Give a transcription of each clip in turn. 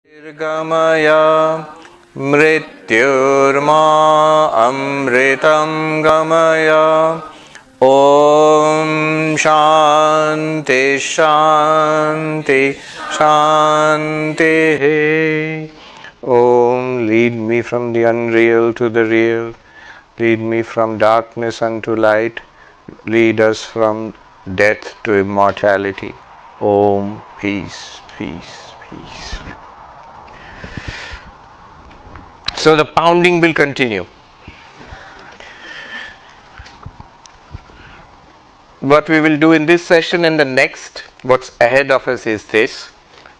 Gamaya mrityurma amritam gamaya. Om Shanti Shanti Shanti. Om, lead me from the unreal to the real. Lead me from darkness unto light. Lead us from death to immortality. Om, peace, peace, peace. So the pounding will continue. What we will do in this session and the next, what's ahead of us is this,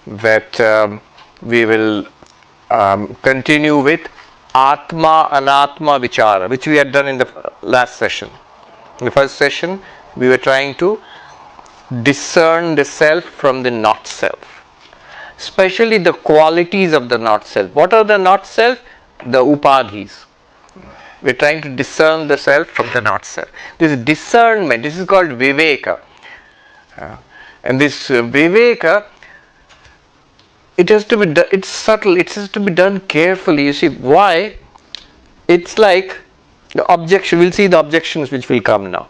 that we will continue with Atma Anatma Vichara, which we had done in the last session. In the first session, we were trying to discern the self from the not self, especially the qualities of the not self. What are the not self? The upadhis. We're trying to discern the self from the not self. This is discernment. This is called Viveka. And this Viveka, it has to be it's subtle. It has to be done carefully. You see why? It's like the objection. We'll see the objections which will come now.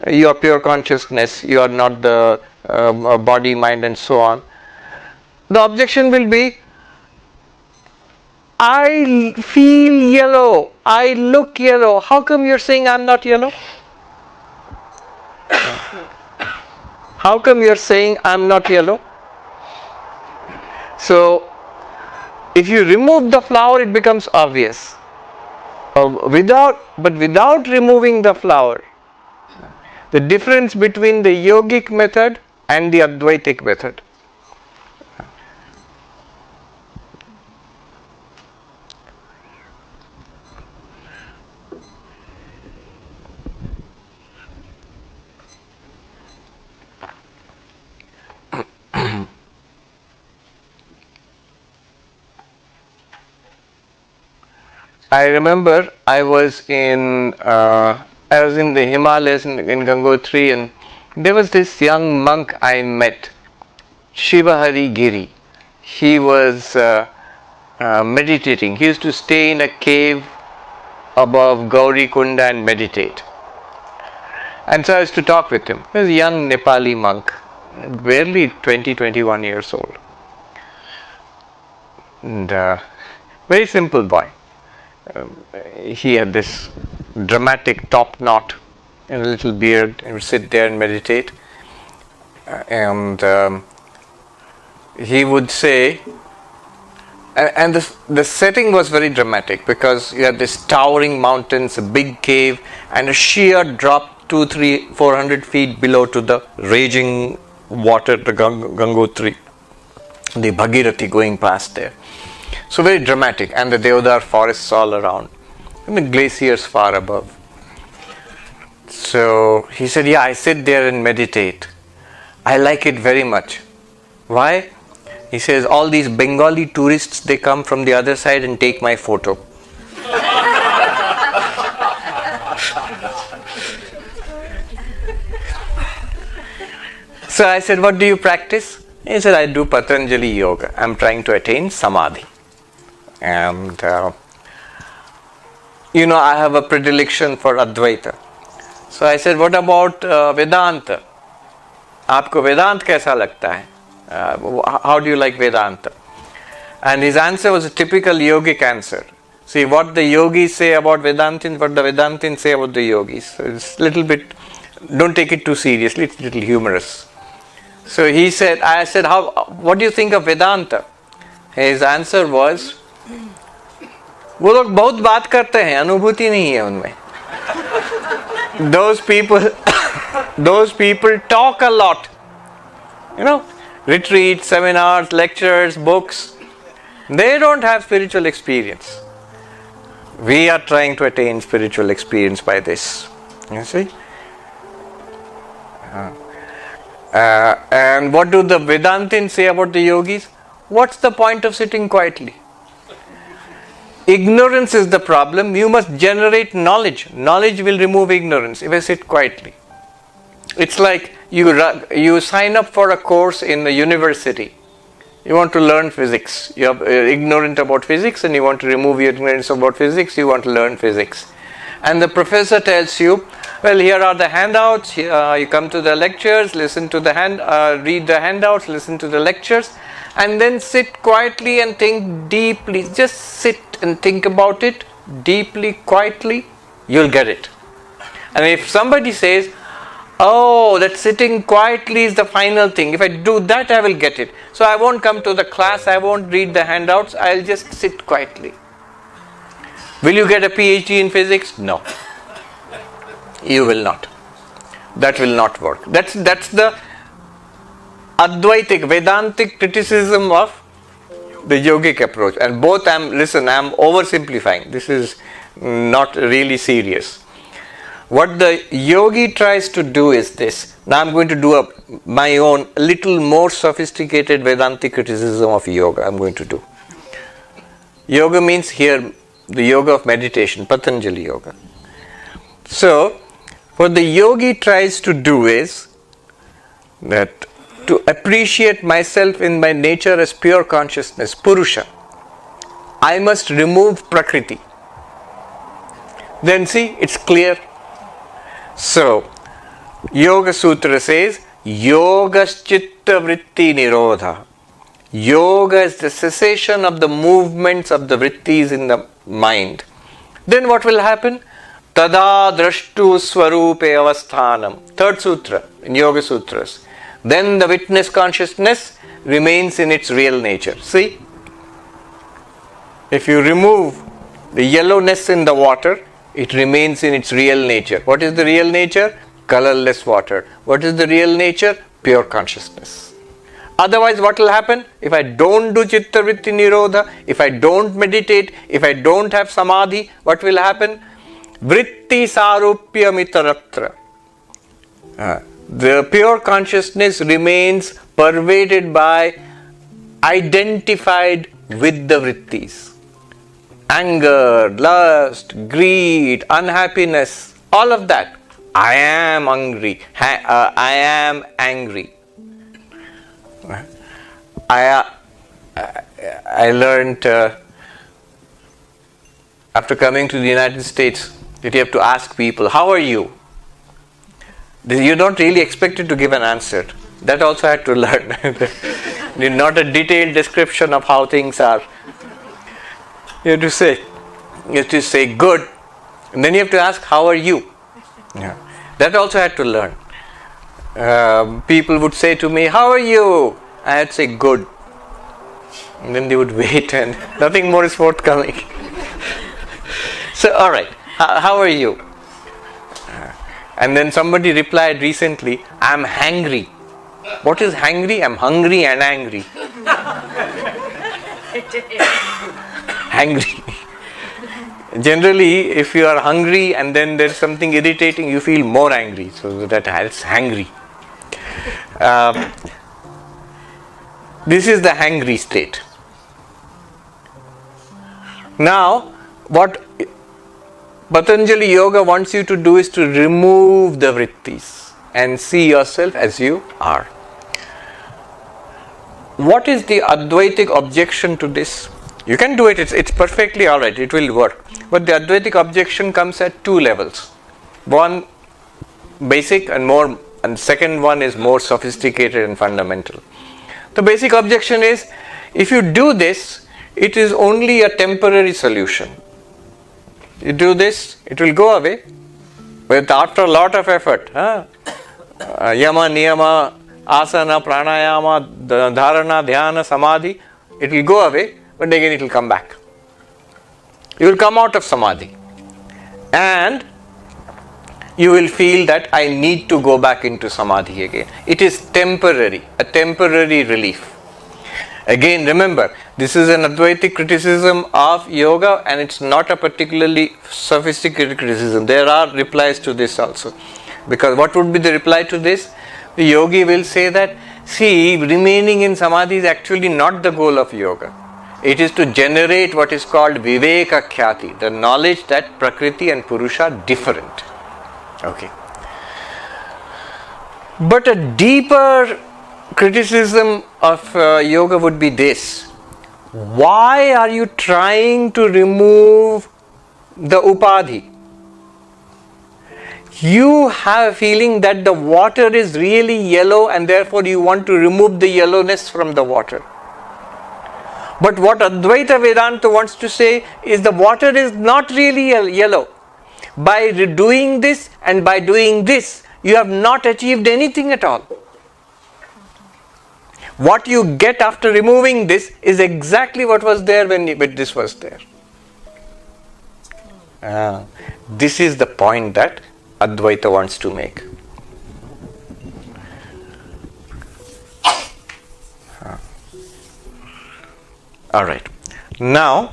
You are pure consciousness. You are not the body, mind, and so on. The objection will be, I feel yellow, I look yellow. How come you're saying I'm not yellow? How come you're saying I'm not yellow? So, if you remove the flower, it becomes obvious. Without removing the flower, the difference between the yogic method and the Advaitic method. I remember I was in the Himalayas in Gangotri, and there was this young monk I met, Shivahari Giri. He was meditating. He used to stay in a cave above Gauri Kunda and meditate. And so I used to talk with him. He was a young Nepali monk, barely 20-21 years old. And very simple boy. He had this dramatic top knot and a little beard, and would sit there and meditate. And he would say, and the setting was very dramatic because you had this towering mountains, a big cave, and a sheer drop 200-400 feet below to the raging water, the Gangotri, the Bhagirathi going past there. So very dramatic, and the Deodar forests all around, and the glaciers far above. So he said, yeah, I sit there and meditate. I like it very much. Why? He says, all these Bengali tourists, they come from the other side and take my photo. So I said, what do you practice? He said, I do Patanjali yoga. I'm trying to attain samadhi. And I have a predilection for Advaita. So I said, what about Vedanta? Aapko Vedanta kaisa lagta hai? How do you like Vedanta? And his answer was a typical yogic answer. See, what the yogis say about Vedantins, what the Vedantins say about the yogis. So it's a little bit, don't take it too seriously, it's a little humorous. So I said, what do you think of Vedanta? His answer was, वो लोग बहुत बात करते हैं, अनुभूति नहीं है उनमें. Those people talk a lot. Retreats, seminars, lectures, books. They don't have spiritual experience. We are trying to attain spiritual experience by this. You see? And what do the Vedantins say about the yogis? What's the point of sitting quietly? Ignorance is the problem. You must generate knowledge. Knowledge will remove ignorance if I sit quietly. It's like you sign up for a course in the university. You want to learn physics. You're ignorant about physics and you want to remove your ignorance about physics. You want to learn physics. And the professor tells you, well, here are the handouts. You come to the lectures, listen to the read the handouts, listen to the lectures, and then sit quietly and think deeply. Just sit and think about it deeply, quietly. You'll get it. And if somebody says, oh, that sitting quietly is the final thing. If I do that, I will get it. So I won't come to the class, I won't read the handouts, I'll just sit quietly. Will you get a PhD in physics? No. You will not. That will not work. That's the Advaitic, Vedantic criticism of the yogic approach. And both I'm oversimplifying. This is not really serious. What the yogi tries to do is this. Now I'm going to do my own little more sophisticated Vedantic criticism of yoga. I'm going to do. Yoga means here the yoga of meditation, Patanjali yoga. So what the yogi tries to do is that to appreciate myself in my nature as pure consciousness, Purusha, I must remove Prakriti. Then see, it's clear. So, Yoga Sutra says, Yogaschitta vritti nirodha. Yoga is the cessation of the movements of the vrittis in the mind. Then what will happen? Tada drashtu swarupe avasthanam. Third sutra in Yoga Sutras. Then the witness consciousness remains in its real nature. See? If you remove the yellowness in the water, it remains in its real nature. What is the real nature? Colorless water. What is the real nature? Pure consciousness. Otherwise, what will happen? If I don't do Chitta Vritti Nirodha, if I don't meditate, if I don't have Samadhi, what will happen? Vritti Sarupya Mitaratra. The pure consciousness remains pervaded by, identified with the vrittis. Anger, lust, greed, unhappiness, all of that. I am hungry. I am angry. I learned after coming to the United States that you have to ask people, how are you? You don't really expect it to give an answer. That also I had to learn. Not a detailed description of how things are. You have to say good, and then you have to ask, how are you? Yeah. That also I had to learn. People would say to me, how are you? I had to say good. And then they would wait and nothing more is forthcoming. So, alright, how are you? And then somebody replied recently, I'm hangry. What is hangry? I'm hungry and angry. Hangry. Generally, if you are hungry and then there's something irritating, you feel more angry. So that's hangry. This is the hangry state. Now, what Patanjali Yoga wants you to do is to remove the vrittis and see yourself as you are. What is the Advaitic objection to this? You can do it, it's perfectly alright, it will work. But the Advaitic objection comes at two levels. One basic and second one is more sophisticated and fundamental. The basic objection is, if you do this, it is only a temporary solution. You do this, it will go away. But after a lot of effort, yama, niyama, asana, pranayama, dharana, dhyana, samadhi, it will go away. But again it will come back. You will come out of samadhi and you will feel that I need to go back into samadhi again. It is temporary, a temporary relief. Again, remember, this is an Advaitic criticism of yoga and it's not a particularly sophisticated criticism. There are replies to this also. Because what would be the reply to this? The yogi will say that, see, remaining in samadhi is actually not the goal of yoga. It is to generate what is called Viveka Khyati, the knowledge that Prakriti and Purusha are different. Okay. But a deeper criticism of yoga would be this: why are you trying to remove the upadhi? You have a feeling that the water is really yellow and therefore you want to remove the yellowness from the water. But what Advaita Vedanta wants to say is the water is not really yellow. By doing this and by doing this, you have not achieved anything at all. What you get after removing this is exactly what was there when this was there. This is the point that Advaita wants to make. Alright. Now,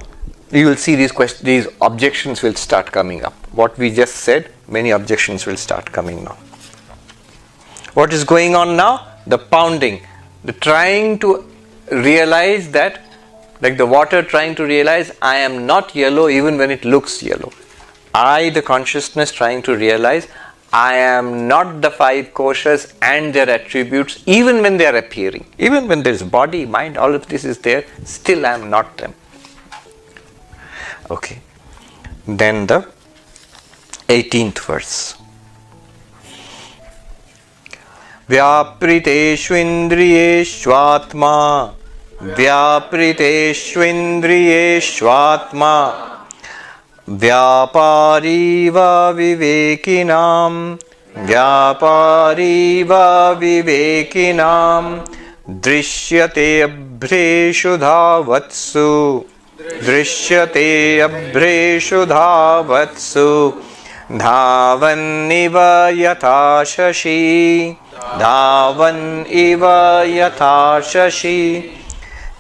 you will see these objections will start coming up. What we just said, many objections will start coming now. What is going on now? The pounding. The trying to realize that, like the water trying to realize, I am not yellow even when it looks yellow. I, the consciousness, trying to realize I am not the five koshas and their attributes even when they are appearing. Even when there is body, mind, all of this is there, still I am not them. Okay. Then the 18th verse. Vyapriteshvindriyeshvatma Vyapriteshvindriyeshvatma Vyapariva vivekinam Vyapariva vivekinam Drishyate abhreshu dhavatsu Drishyate abhreshu dhavatsu Dhavan iva yatha shashi Dhavan iva yatha shashi.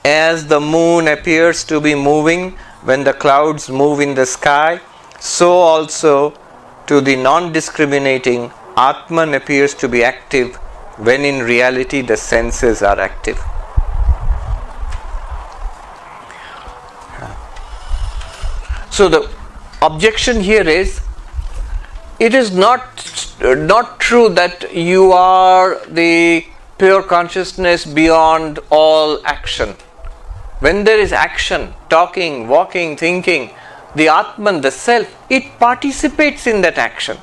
As the moon appears to be moving when the clouds move in the sky, so also to the non-discriminating, Atman appears to be active when in reality the senses are active. So the objection here is, it is not true that you are the pure consciousness beyond all action. When there is action, talking, walking, thinking, the Atman, the self, it participates in that action.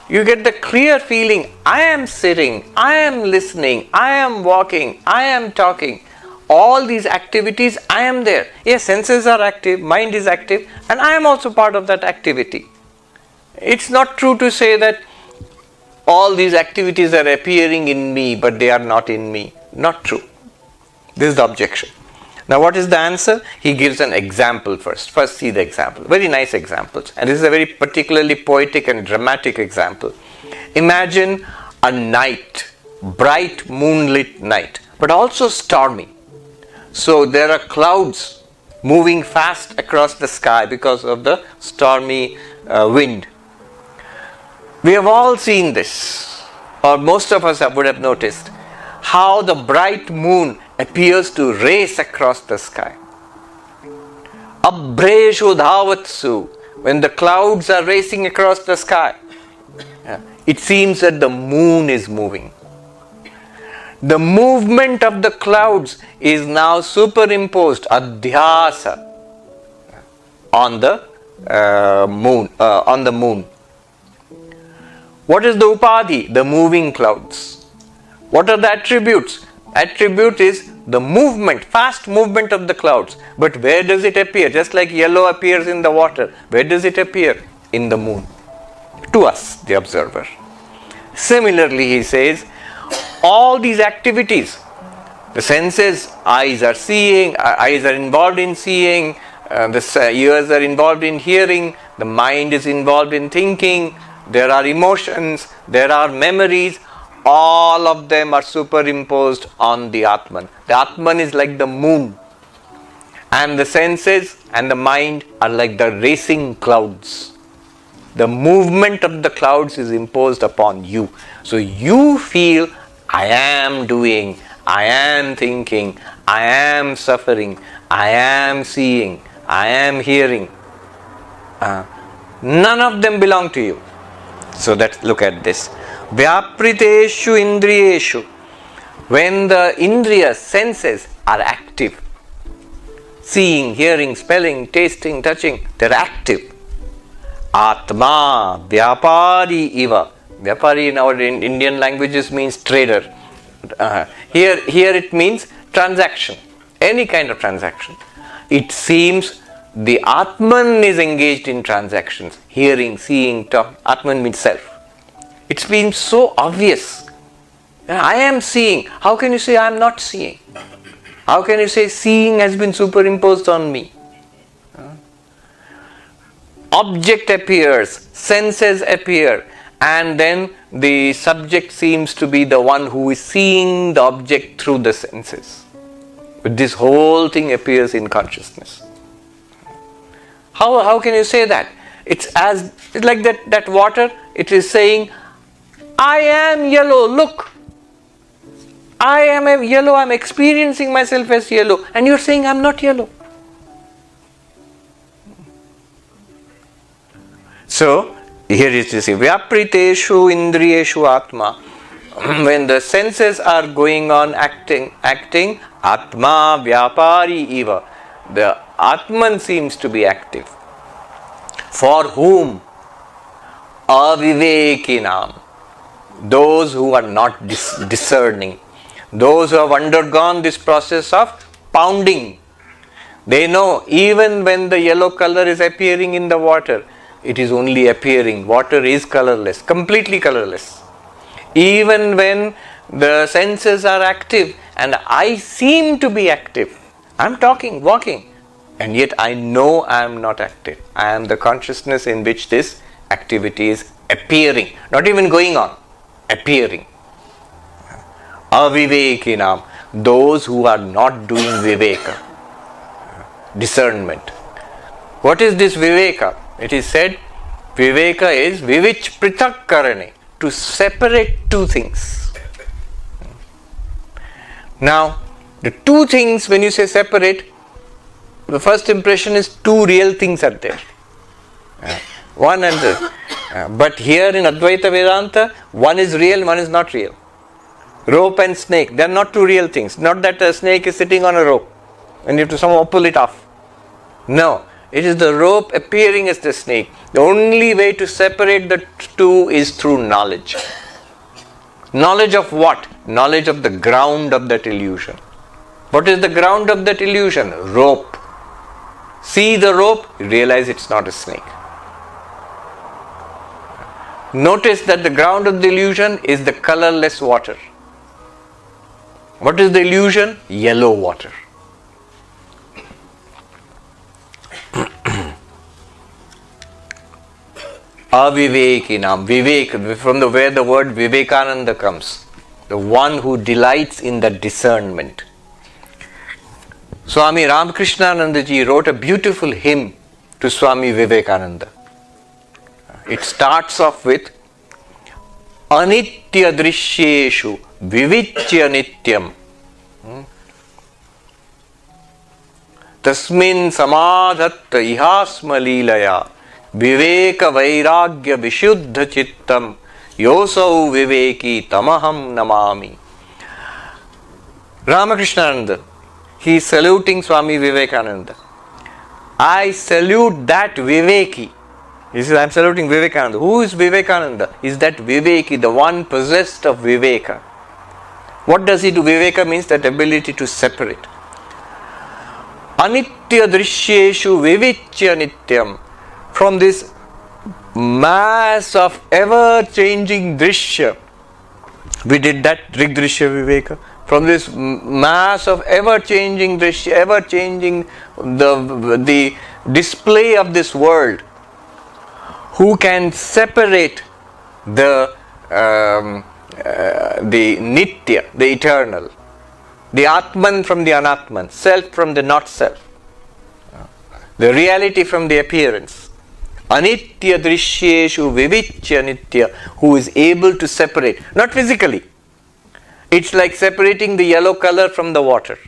You get the clear feeling, I am sitting, I am listening, I am walking, I am talking. All these activities, I am there. Yes, senses are active, mind is active, and I am also part of that activity. It's not true to say that all these activities are appearing in me, but they are not in me. Not true. This is the objection. Now what is the answer? He gives an example first. First see the example. Very nice examples. And this is a very particularly poetic and dramatic example. Imagine a night, bright moonlit night, but also stormy. So there are clouds moving fast across the sky because of the stormy wind. We have all seen this, or most of us would have noticed, how the bright moon appears to race across the sky. Abhreshu dhavatsu, when the clouds are racing across the sky, it seems that the moon is moving. The movement of the clouds is now superimposed, adhyasa, on the moon. What is the upadhi? The moving clouds. What are the attributes? Attribute is the movement, fast movement of the clouds. But where does it appear? Just like yellow appears in the water. Where does it appear? In the moon. To us, the observer. Similarly, he says, all these activities, the senses, eyes are seeing, eyes are involved in seeing, the ears are involved in hearing, the mind is involved in thinking, there are emotions, there are memories, all of them are superimposed on the Atman. The Atman is like the moon, and the senses and the mind are like the racing clouds. The movement of the clouds is imposed upon you. So you feel, I am doing, I am thinking, I am suffering, I am seeing, I am hearing. None of them belong to you. So let's look at this. Vyapriteshu indriyeshu. When the indriya senses are active, seeing, hearing, smelling, tasting, touching, they're active. Atma vyapari iva. Vyapari in our Indian languages means trader. Here it means transaction, any kind of transaction. It seems the atman is engaged in transactions, hearing, seeing, talk. Atman means self. It seems so obvious. I am seeing. How can you say I am not seeing? How can you say seeing has been superimposed on me? Object appears, senses appear, and then the subject seems to be the one who is seeing the object through the senses. But this whole thing appears in consciousness. How can you say that? It's like that water, it is saying, I am yellow, look. I am a yellow, I am experiencing myself as yellow, and you are saying I am not yellow. So, here it is, Vyapriteshu indriyeshu atma. When the senses are going on acting, atma vyapari eva. The atman seems to be active. For whom? Avivekinam. Those who are not discerning. Those who have undergone this process of pounding. They know even when the yellow color is appearing in the water, it is only appearing. Water is colorless, completely colorless. Even when the senses are active and I seem to be active, I am talking, walking, and yet I know I am not active. I am the consciousness in which this activity is appearing, not even going on, appearing. Avivekinam, those who are not doing viveka, discernment. What is this viveka? It is said, viveka is vivich prithak karane, to separate two things. Now, the two things, when you say separate, the first impression is two real things are there. One and the, but here in Advaita Vedanta, one is real, one is not real. Rope and snake, they are not two real things. Not that a snake is sitting on a rope and you have to somehow pull it off. No, it is the rope appearing as the snake. The only way to separate the two is through knowledge. Knowledge of what? Knowledge of the ground of that illusion. What is the ground of that illusion? Rope. See the rope, you realize it's not a snake. Notice that the ground of the illusion is the colorless water. What is the illusion? Yellow water. Avivekinam, Vivek, from where the word Vivekananda comes, the one who delights in the discernment. Swami Ramakrishnananda ji wrote a beautiful hymn to Swami Vivekananda. It starts off with Anitya Drishyeshu Vivichya Nityam Tasmin Samadhatta Ihasma Leelaya Viveka Vairagya Vishuddha Chittam Yosau Viveki Tamaham Namami. Ramakrishnananda, he is saluting Swami Vivekananda. I salute that Viveki. He says, I am saluting Vivekananda. Who is Vivekananda? Is that Viveki, the one possessed of Viveka. What does he do? Viveka means that ability to separate. Anitya Drishyeshu Vivichya Nityam. From this mass of ever-changing Drishya, we did that, Drigdrishya Viveka. From this mass of ever-changing Drishya, ever-changing the display of this world, who can separate the Nitya, the eternal, the Atman from the Anatman, self from the not self, the reality from the appearance. Anitya Drishyeshu Vivichya Nitya, who is able to separate, not physically. It's like separating the yellow color from the water,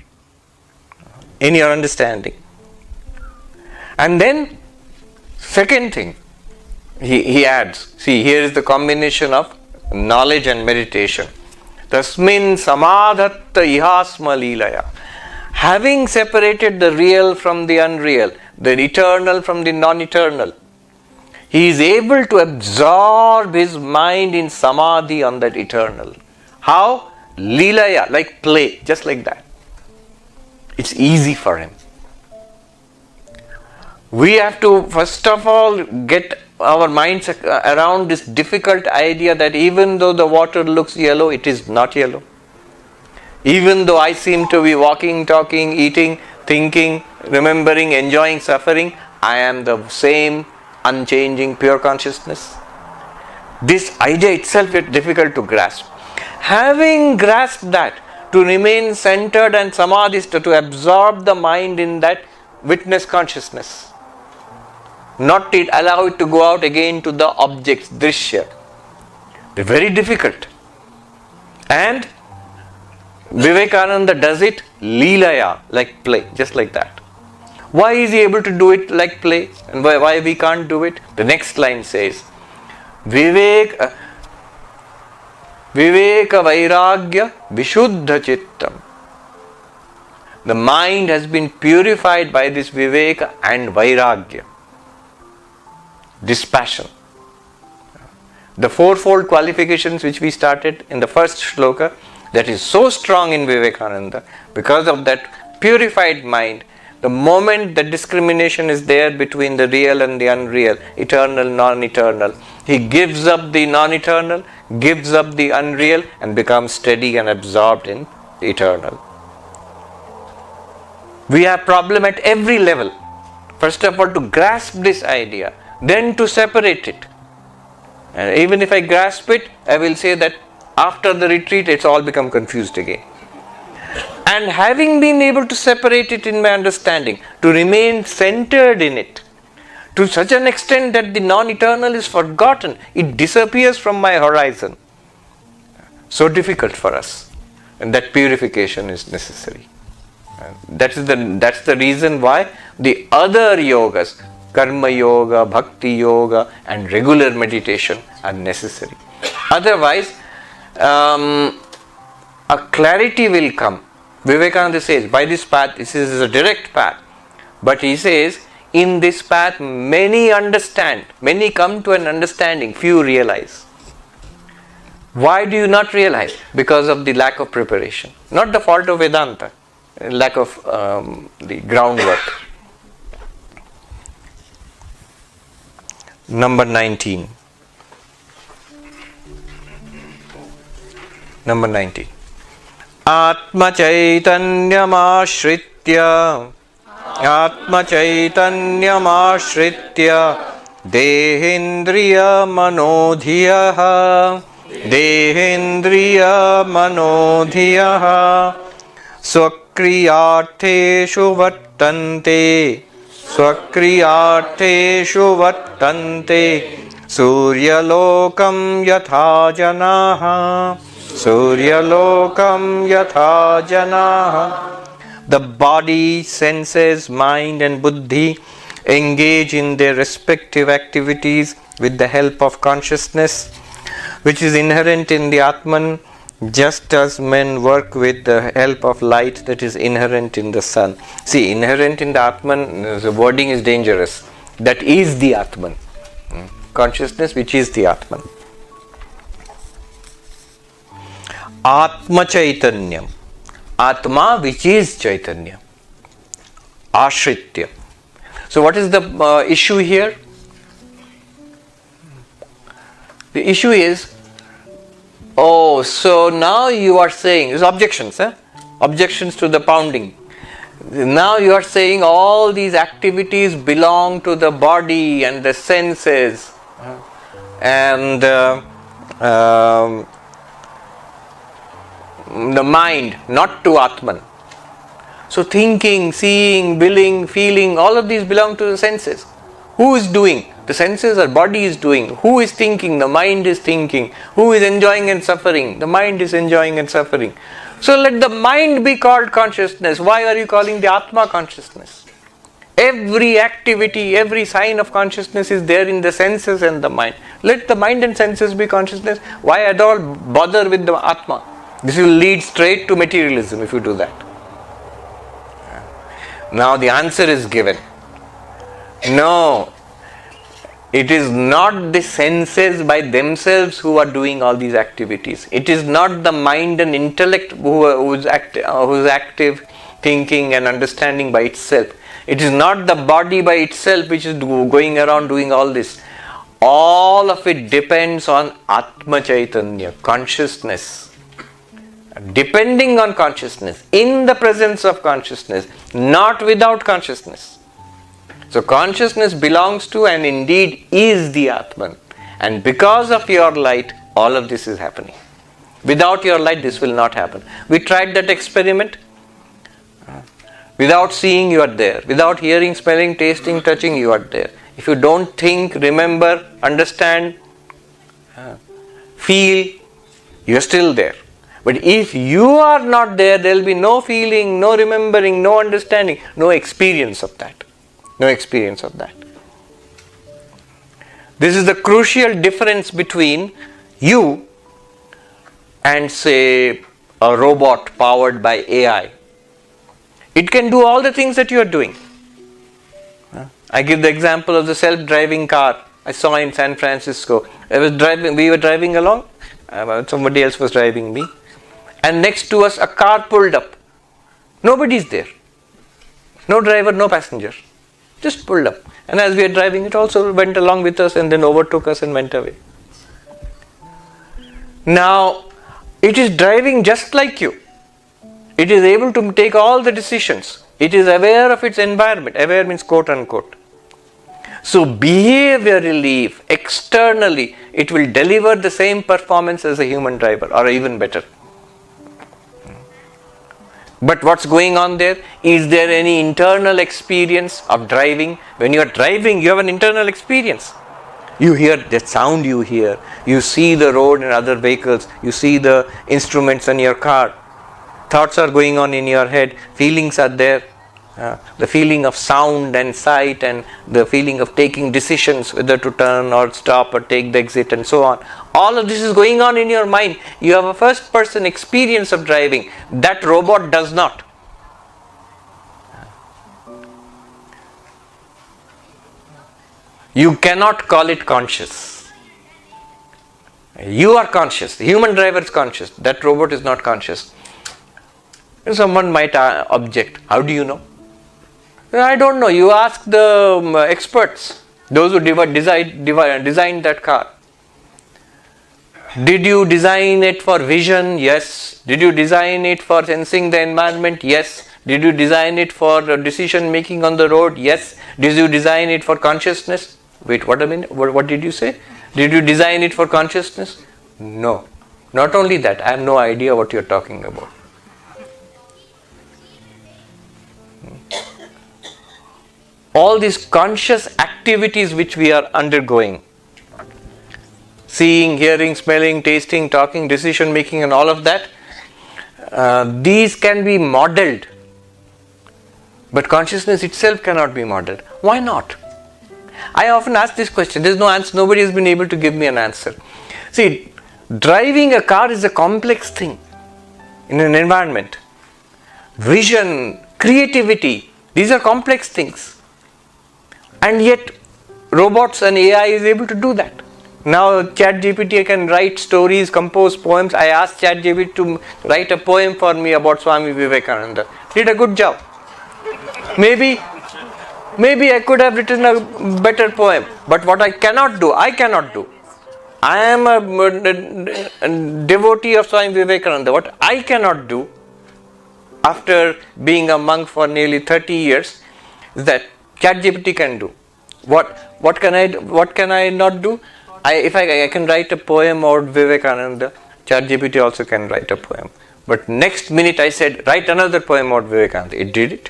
in your understanding. And then, second thing, he adds, see, here is the combination of knowledge and meditation. Tasmin samadhatta ihasma leelaya. Having separated the real from the unreal, the eternal from the non-eternal, he is able to absorb his mind in samadhi on that eternal. How? Leelaya, like play, just like that. It's easy for him. We have to first of all get our minds around this difficult idea that even though the water looks yellow, it is not yellow. Even though I seem to be walking, talking, eating, thinking, remembering, enjoying, suffering, I am the same unchanging pure consciousness. This idea itself is difficult to grasp. Having grasped that, to remain centered and samadhista, to absorb the mind in that witness consciousness, not to allow it to go out again to the objects, drishya. They're very difficult. And Vivekananda does it leelaya, like play, just like that. Why is he able to do it like play? And why we can't do it? The next line says, Viveka vairagya vishuddha chittam. The mind has been purified by this viveka and vairagya, dispassion. The fourfold qualifications which we started in the first shloka, that is so strong in Vivekananda, because of that purified mind. The moment the discrimination is there between the real and the unreal, eternal, non-eternal, he gives up the non-eternal, gives up the unreal, and becomes steady and absorbed in the eternal. We have problem at every level. First of all, to grasp this idea, then to separate it. And even if I grasp it, I will say that after the retreat, it's all become confused again. And having been able to separate it in my understanding, to remain centered in it, to such an extent that the non-eternal is forgotten, it disappears from my horizon. So difficult for us, and that purification is necessary. That's the reason why the other yogas, karma yoga, bhakti yoga, and regular meditation are necessary. Otherwise, a clarity will come. Vivekananda says, by this path, this is a direct path. But he says, in this path, many understand, many come to an understanding, few realize. Why do you not realize? Because of the lack of preparation. Not the fault of Vedanta, lack of the groundwork. Number 19. Number 19. Atma chaitanyam ashritya dehendriya manodhiyaha swakriyartheshu vattante suryalokam yatha janaha. The body, senses, mind and buddhi engage in their respective activities with the help of consciousness, which is inherent in the Atman, just as men work with the help of light that is inherent in the sun. See, inherent in the Atman, the wording is dangerous. That is the Atman. Consciousness which is the Atman. Atma Chaitanyam. Atma which is Chaitanya. Ashritya. So what is the issue here? The issue is, so now you are saying, there's objections, objections to the pounding. Now you are saying all these activities belong to the body and the senses and the mind, not to Atman. So thinking, seeing, willing, feeling, all of these belong to the senses. Who is doing? The senses or body is doing. Who is thinking? The mind is thinking. Who is enjoying and suffering? The mind is enjoying and suffering. So let the mind be called consciousness. Why are you calling the Atma consciousness? Every activity, every sign of consciousness is there in the senses and the mind. Let the mind and senses be consciousness. Why at all bother with the Atma? This will lead straight to materialism if you do that. Now the answer is given. No, it is not the senses by themselves who are doing all these activities. It is not the mind and intellect who is active, thinking and understanding by itself. It is not the body by itself which is going around doing all this. All of it depends on Atma Chaitanya, consciousness. Depending on consciousness, in the presence of consciousness, not without consciousness. So consciousness belongs to and indeed is the Atman. And because of your light, all of this is happening. Without your light, this will not happen. We tried that experiment. Without seeing, you are there. Without hearing, smelling, tasting, touching, you are there. If you don't think, remember, understand, feel, you are still there. But if you are not there, there will be no feeling, no remembering, no understanding, no experience of that. No experience of that. This is the crucial difference between you and, say, a robot powered by AI. It can do all the things that you are doing. I give the example of the self-driving car I saw in San Francisco. We were driving along, somebody else was driving me, and next to us a car pulled up. Nobody is there. No driver, no passenger. Just pulled up. And as we were driving, it also went along with us and then overtook us and went away. Now, it is driving just like you. It is able to take all the decisions. It is aware of its environment. Aware means quote unquote. So behaviorally, externally, it will deliver the same performance as a human driver or even better. But what's going on there? Is there any internal experience of driving? When you are driving, you have an internal experience. You hear the sound you hear. You see the road and other vehicles. You see the instruments in your car. Thoughts are going on in your head. Feelings are there. The feeling of sound and sight and the feeling of taking decisions whether to turn or stop or take the exit and so on. All of this is going on in your mind. You have a first person experience of driving. That robot does not. You cannot call it conscious. You are conscious. The human driver is conscious. That robot is not conscious. Someone might object. How do you know? I don't know. You ask the experts, those who designed that car. Did you design it for vision? Yes. Did you design it for sensing the environment? Yes. Did you design it for decision making on the road? Yes. Did you design it for consciousness? Wait, what a minute. What did you say? Did you design it for consciousness? No. Not only that, I have no idea what you are talking about. All these conscious activities which we are undergoing, seeing, hearing, smelling, tasting, talking, decision making and all of that, these can be modeled. But consciousness itself cannot be modeled. Why not? I often ask this question. There is no answer. Nobody has been able to give me an answer. See, driving a car is a complex thing in an environment. Vision, creativity, these are complex things. And yet, robots and AI is able to do that. Now, ChatGPT can write stories, compose poems. I asked ChatGPT to write a poem for me about Swami Vivekananda. Did a good job. Maybe I could have written a better poem. But what I cannot do. I am a devotee of Swami Vivekananda. What I cannot do, after being a monk for nearly 30 years, is that ChatGPT can do. What can I not do? If I can write a poem about Vivekananda, ChatGPT also can write a poem. But next minute I said, write another poem about Vivekananda. It did it.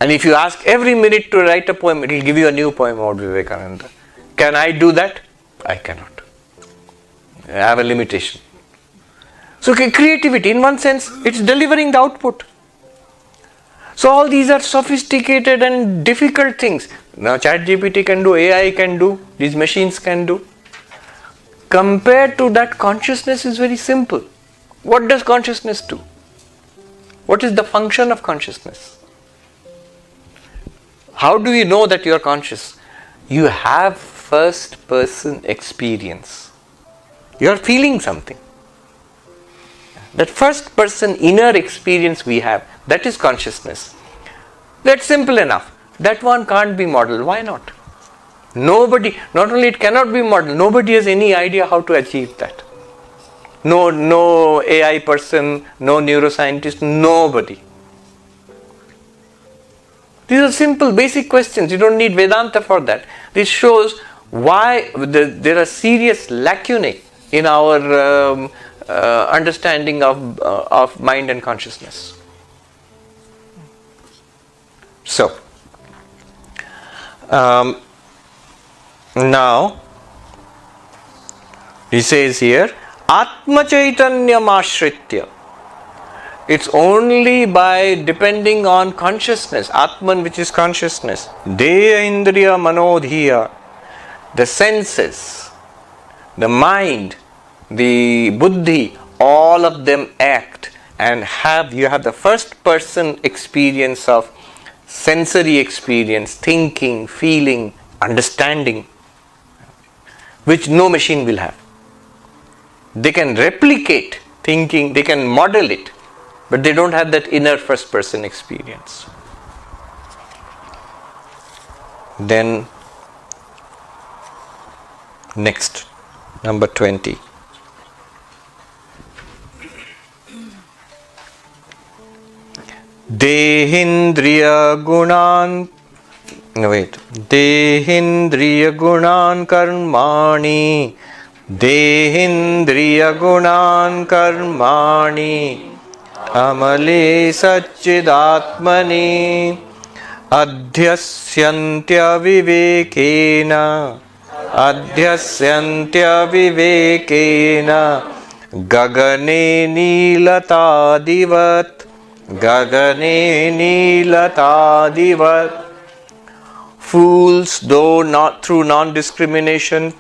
And if you ask every minute to write a poem, it will give you a new poem about Vivekananda. Can I do that? I cannot. I have a limitation. So creativity, in one sense, it's delivering the output. So all these are sophisticated and difficult things. Now ChatGPT can do, AI can do, these machines can do. Compared to that, consciousness is very simple. What does consciousness do? What is the function of consciousness? How do you know that you are conscious? You have first person experience. You are feeling something. That first person inner experience we have, that is consciousness. That's simple enough. That one can't be modeled. Why not? Nobody, not only it cannot be modeled, nobody has any idea how to achieve that. No AI person, no neuroscientist, nobody. These are simple, basic questions. You don't need Vedanta for that. This shows why there are serious lacunae in our understanding of mind and consciousness. So, now he says here, Atma Chaitanyam Ashritya. It's only by depending on consciousness, Atman, which is consciousness, Deya Indriya Manodhiya, the senses, the mind, the buddhi, all of them act and you have the first person experience of sensory experience, thinking, feeling, understanding, which no machine will have. They can replicate thinking, they can model it, but they don't have that inner first person experience. Then next, number 20. Dehindriya gunan karmani Dehindriya gunan karmani amale satchidatmani adhyasyantya vivekena gagane nilatadivat fools, though not through non-discrimination,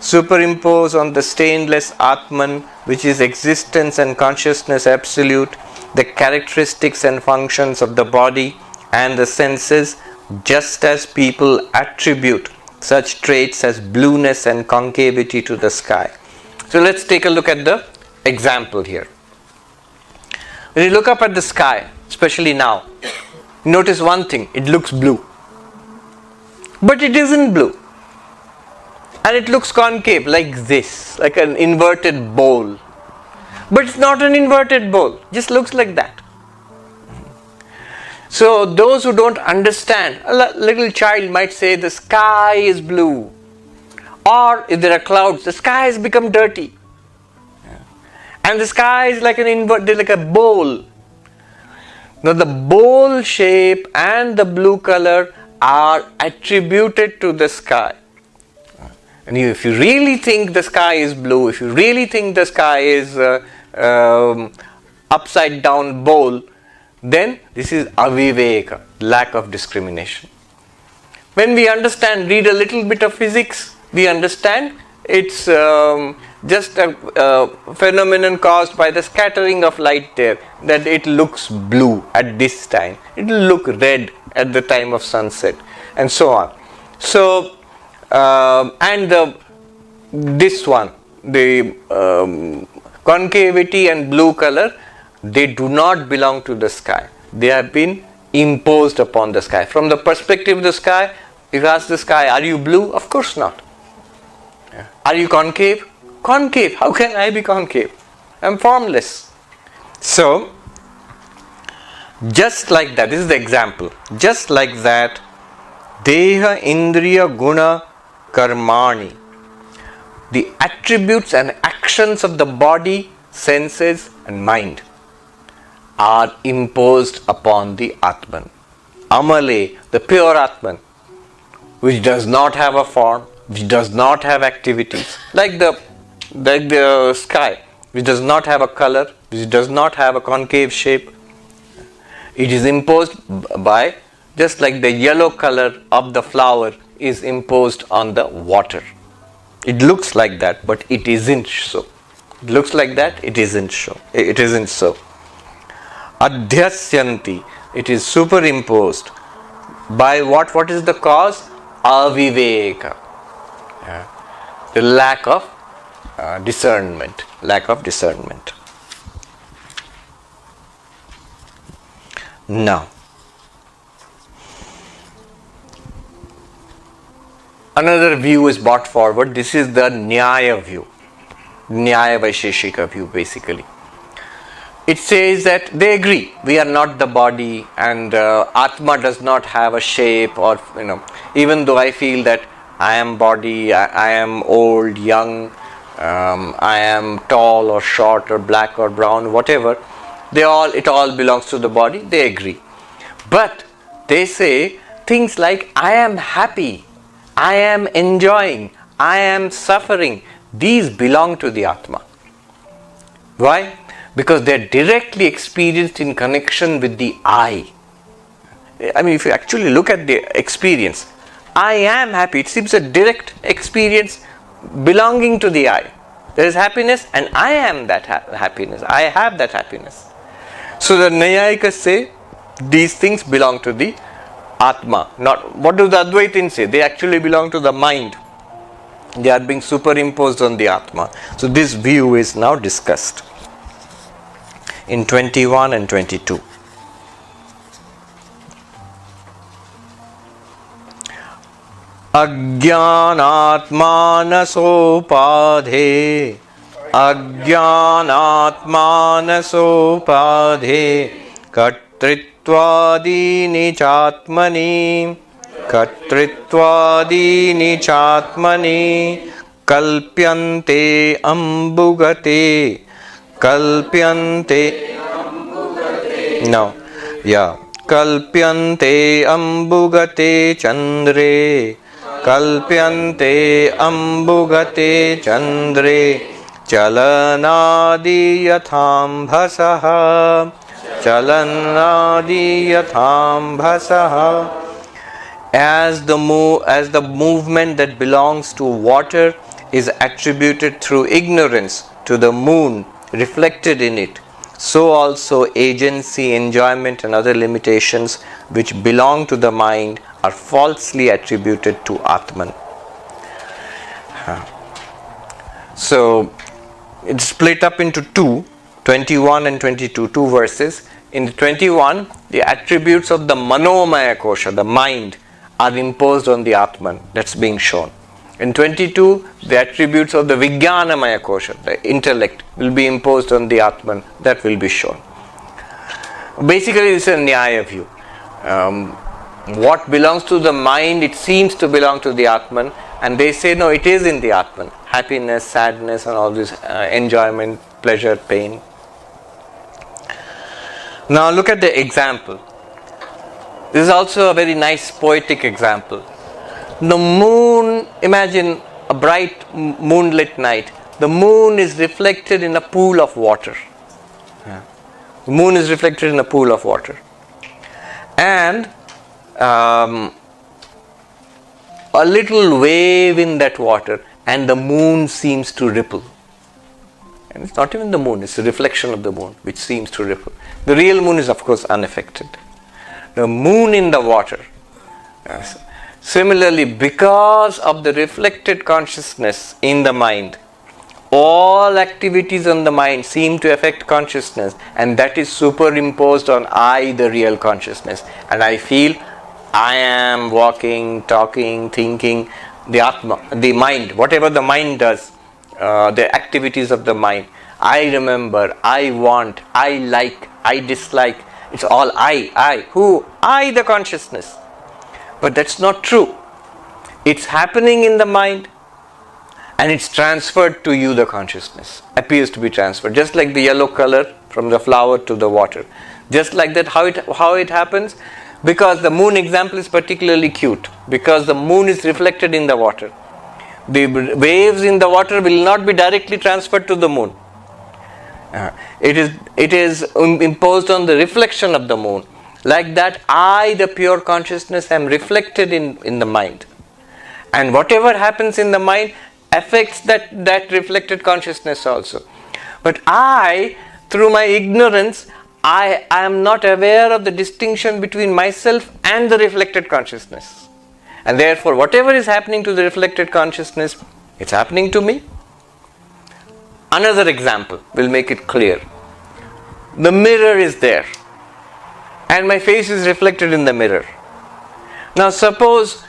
superimpose on the stainless Atman, which is existence and consciousness absolute, the characteristics and functions of the body and the senses, just as people attribute such traits as blueness and concavity to the sky. So let's take a look at the example here. When you look up at the sky, especially now, notice one thing, it looks blue. But it isn't blue. And it looks concave like this, like an inverted bowl. But it's not an inverted bowl, it just looks like that. So those who don't understand, a little child might say the sky is blue. Or if there are clouds, the sky has become dirty. And the sky is like like a bowl. Now the bowl shape and the blue color are attributed to the sky. And if you really think the sky is blue, if you really think the sky is upside down bowl, then this is aviveka, lack of discrimination. When we read a little bit of physics, we understand it's just a phenomenon caused by the scattering of light there, that it looks blue at this time, it will look red at the time of sunset, and so on. So, this one, the concavity and blue color, they do not belong to the sky. They have been imposed upon the sky. From the perspective of the sky, if you ask the sky, are you blue? Of course not. Are you concave? Concave. How can I be concave? I am formless. So, just like that, this is the example. Just like that, Deha Indriya Guna Karmani, the attributes and actions of the body, senses and mind are imposed upon the Atman. Amale, the pure Atman, which does not have a form, which does not have activities, like the sky, which does not have a color, which does not have a concave shape. It is imposed by, just like the yellow color of the flower is imposed on the water. It looks like that, but it isn't so. It looks like that, it isn't so. It isn't so. Adhyasyanti, it is superimposed. By what? What is the cause? Aviveka. The lack of discernment. Lack of discernment. Now, another view is brought forward. This is the Nyaya view. Nyaya Vaisheshika view, basically. It says that they agree, we are not the body, and Atma does not have a shape, or even though I feel that I am body, I am old, young, I am tall or short or black or brown, whatever, it all belongs to the body, they agree. But they say things like, I am happy, I am enjoying, I am suffering, these belong to the Atma. Why? Because they are directly experienced in connection with the I. I mean, if you actually look at the experience, I am happy, it seems a direct experience belonging to the I. There is happiness and I am that happiness. I have that happiness. So the Nyayikas say these things belong to the Atma. Not, what do the Advaitins say? They actually belong to the mind. They are being superimposed on the Atma. So this view is now discussed in 21 and 22. Ajnanatmanasopādhe Ajnanatmanasopādhe Kartritvādini Chatmani Kalpyante Ambugate Kalpyante Ambugate Chandre Kalpyante Ambugate Chandre Chalanadi Yatham Bhasaha As the movement that belongs to water is attributed through ignorance to the moon reflected in it, so also agency, enjoyment and other limitations which belong to the mind are falsely attributed to Atman. So it's split up into 21 and 22, two verses. In the 21, the attributes of the Manomaya Kosha, the mind, are imposed on the Atman. That's being shown. In 22, the attributes of the Vijnanamaya Kosha, the intellect, will be imposed on the Atman. That will be shown. Basically, this is a Nyaya view. What belongs to the mind, it seems to belong to the Atman, and they say no, it is in the Atman. Happiness, sadness and all this, enjoyment, pleasure, pain. Now look at the example. This is also a very nice poetic example. The moon, imagine a bright moonlit night. The moon is reflected in a pool of water. The moon is reflected in a pool of water. And a little wave in that water, and the moon seems to ripple. And it's not even the moon, it's the reflection of the moon which seems to ripple. The real moon is of course unaffected. The moon in the water. Yes. Similarly, because of the reflected consciousness in the mind, all activities on the mind seem to affect consciousness, and that is superimposed on I, the real consciousness. And I feel I am walking, talking, thinking, the Atma, the mind, whatever the mind does, the activities of the mind. I remember, I want, I like, I dislike. It's all I. Who? I, the consciousness. But that's not true. It's happening in the mind and it's transferred to you, the consciousness. Appears to be transferred. Just like the yellow color from the flower to the water. Just like that, how it happens? Because the moon example is particularly cute. Because the moon is reflected in the water. The waves in the water will not be directly transferred to the moon. It is imposed on the reflection of the moon. Like that, I, the pure consciousness, am reflected in the mind. And whatever happens in the mind affects that reflected consciousness also. But I, through my ignorance, I am not aware of the distinction between myself and the reflected consciousness. And therefore, whatever is happening to the reflected consciousness, it's happening to me. Another example will make it clear. The mirror is there, and my face is reflected in the mirror. Now suppose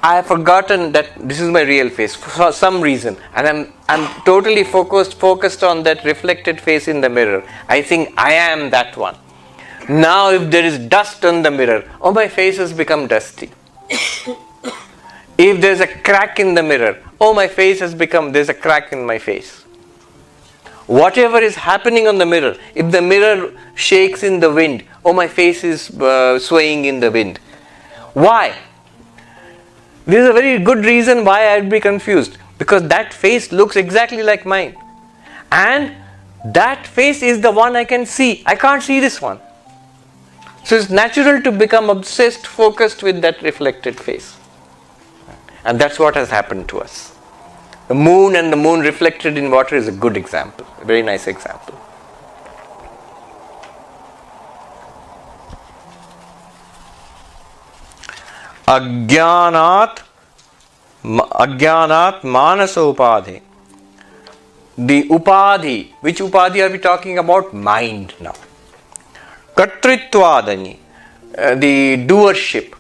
I have forgotten that this is my real face for some reason, and I'm totally focused on that reflected face in the mirror. I think I am that one. Now if there is dust on the mirror, oh, my face has become dusty. If there's a crack in the mirror, oh, my face has become, there's a crack in my face. Whatever is happening on the mirror, if the mirror shakes in the wind, oh, my face is swaying in the wind. Why? This is a very good reason why I would be confused, because that face looks exactly like mine, and that face is the one I can see. I can't see this one. So it's natural to become obsessed, focused with that reflected face. And that's what has happened to us. The moon and the moon reflected in water is a good example, a very nice example. Ajnanat manasopadhi. The upadhi, which upadhi are we talking about? Mind now. Kartritvadani, the doership.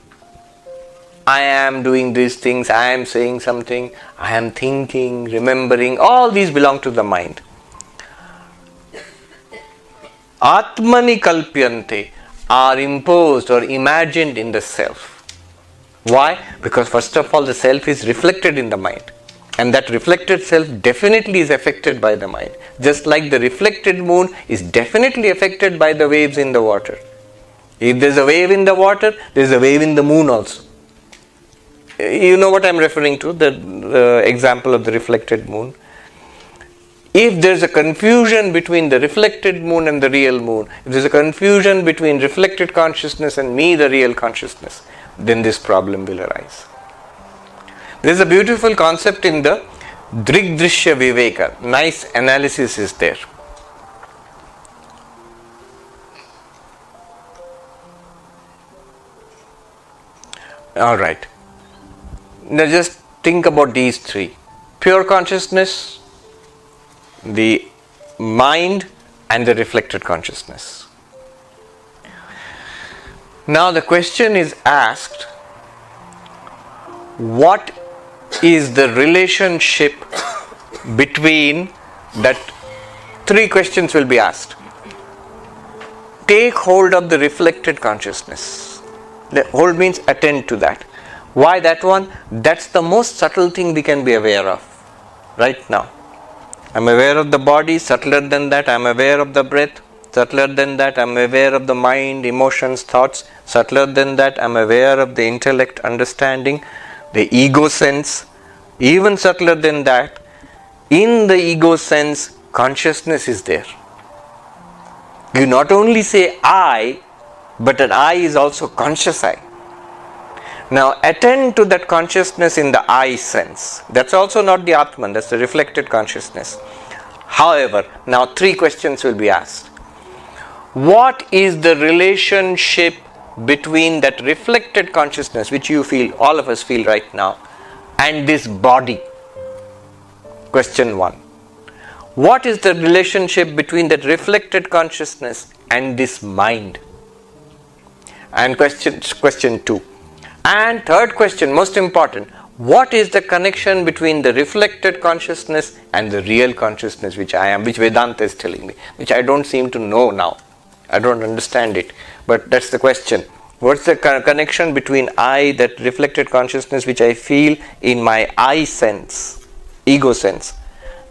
I am doing these things, I am saying something, I am thinking, remembering, all these belong to the mind. Atmani kalpyante are imposed or imagined in the self. Why? Because first of all, the self is reflected in the mind, and that reflected self definitely is affected by the mind. Just like the reflected moon is definitely affected by the waves in the water. If there's a wave in the water, there's a wave in the moon also. You know what I'm referring to, the example of the reflected moon. If there's a confusion between the reflected moon and the real moon, if there's a confusion between reflected consciousness and me, the real consciousness, then this problem will arise. There's a beautiful concept in the Drigdrishya Viveka. Nice analysis is there. Alright. Now just think about these three. Pure consciousness, the mind, and the reflected consciousness. Now the question is asked, what is the relationship between that? Three questions will be asked. Take hold of the reflected consciousness. The hold means attend to that. Why that one? That's the most subtle thing we can be aware of right now. I'm aware of the body, subtler than that I'm aware of the breath, subtler than that I'm aware of the mind, emotions, thoughts, subtler than that I'm aware of the intellect, understanding, the ego sense, even subtler than that, in the ego sense, consciousness is there. You not only say I, but an I is also conscious I. Now attend to that consciousness in the I sense. That's also not the Atman, that's the reflected consciousness. However, now three questions will be asked. What is the relationship between that reflected consciousness, which you feel, all of us feel right now, and this body? Question 1. What is the relationship between that reflected consciousness and this mind? And question 2. And third question, most important, what is the connection between the reflected consciousness and the real consciousness which I am, which Vedanta is telling me, which I don't seem to know now. I don't understand it, but that's the question. What's the connection between I, that reflected consciousness which I feel in my I sense, ego sense,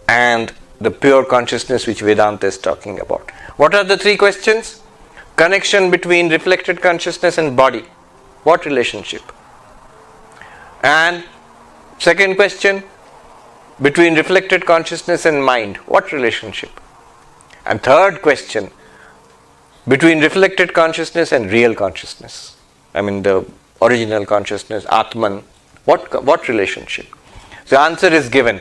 and the pure consciousness which Vedanta is talking about? What are the three questions? Connection between reflected consciousness and body. What relationship? And second question, between reflected consciousness and mind. What relationship? And third question, between reflected consciousness and real consciousness. I mean the original consciousness, Atman. What relationship? So the answer is given.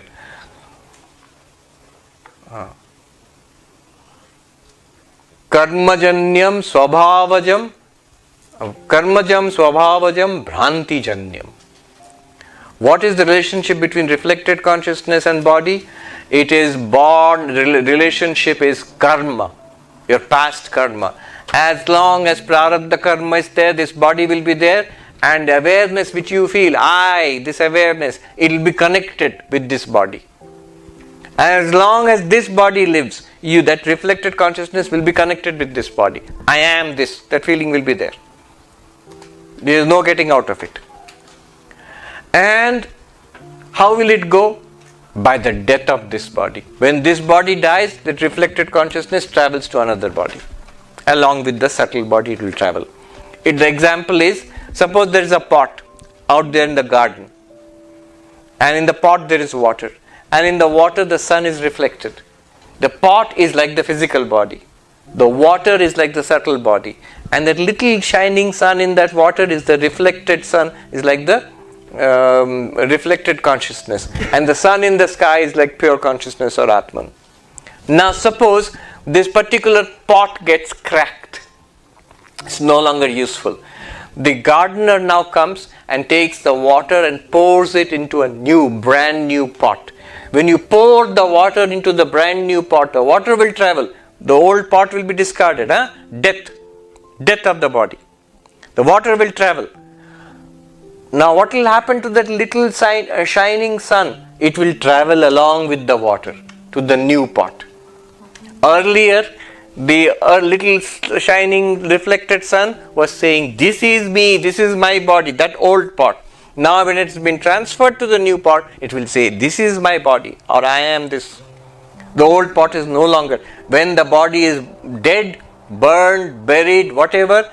karmajanyam swabhavajam bhrantijanyam. What is the relationship between reflected consciousness and body? It is born, relationship is karma, your past karma. As long as prarabdha karma is there, this body will be there, and awareness which you feel, this awareness, it will be connected with this body. As long as this body lives, that reflected consciousness will be connected with this body. I am this, that feeling will be there. There is no getting out of it. And how will it go? By the death of this body. When this body dies, that reflected consciousness travels to another body. Along with the subtle body, it will travel. The example is, suppose there is a pot out there in the garden, and in the pot there is water, and in the water the sun is reflected. The pot is like the physical body, the water is like the subtle body, and that little shining sun in that water is the reflected sun, is like the reflected consciousness, and the sun in the sky is like pure consciousness or atman. Now suppose this particular pot gets cracked, it's no longer useful. The gardener now comes and takes the water and pours it into a brand new pot. When you pour the water into the brand new pot, the water will travel, the old pot will be discarded. Death of the body. The water will travel. Now what will happen to that little shining sun? It will travel along with the water to the new pot. Earlier, the little shining reflected sun was saying, this is me, this is my body, that old pot. Now when it's been transferred to the new pot, it will say, this is my body, or I am this. The old pot is no longer. When the body is dead, burned, buried, whatever,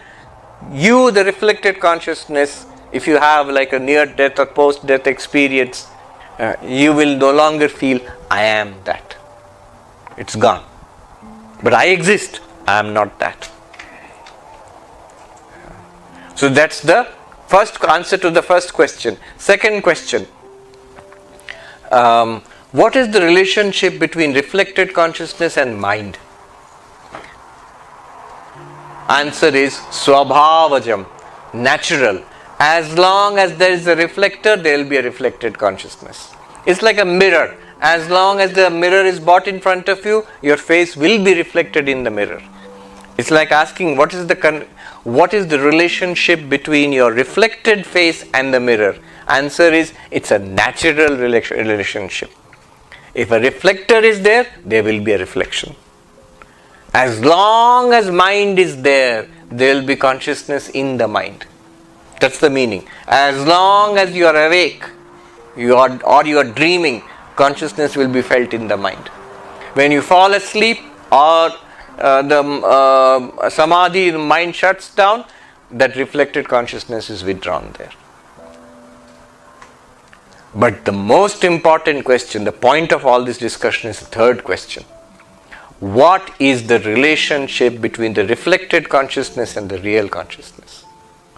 you, the reflected consciousness, if you have like a near-death or post-death experience, you will no longer feel, I am that. It's gone. But I exist, I am not that. So that's the first answer to the first question. Second question, what is the relationship between reflected consciousness and mind? Answer is swabhavajam, natural. As long as there is a reflector, there will be a reflected consciousness. It's like a mirror. As long as the mirror is brought in front of you, your face will be reflected in the mirror. It's like asking, what is the relationship between your reflected face and the mirror? Answer is, it's a natural relationship. If a reflector is there, there will be a reflection. As long as mind is there, there will be consciousness in the mind. That's the meaning. As long as you are awake, you are dreaming, consciousness will be felt in the mind. When you fall asleep or the samadhi, the mind shuts down, that reflected consciousness is withdrawn there. But the most important question, the point of all this discussion is the third question. What is the relationship between the reflected consciousness and the real consciousness?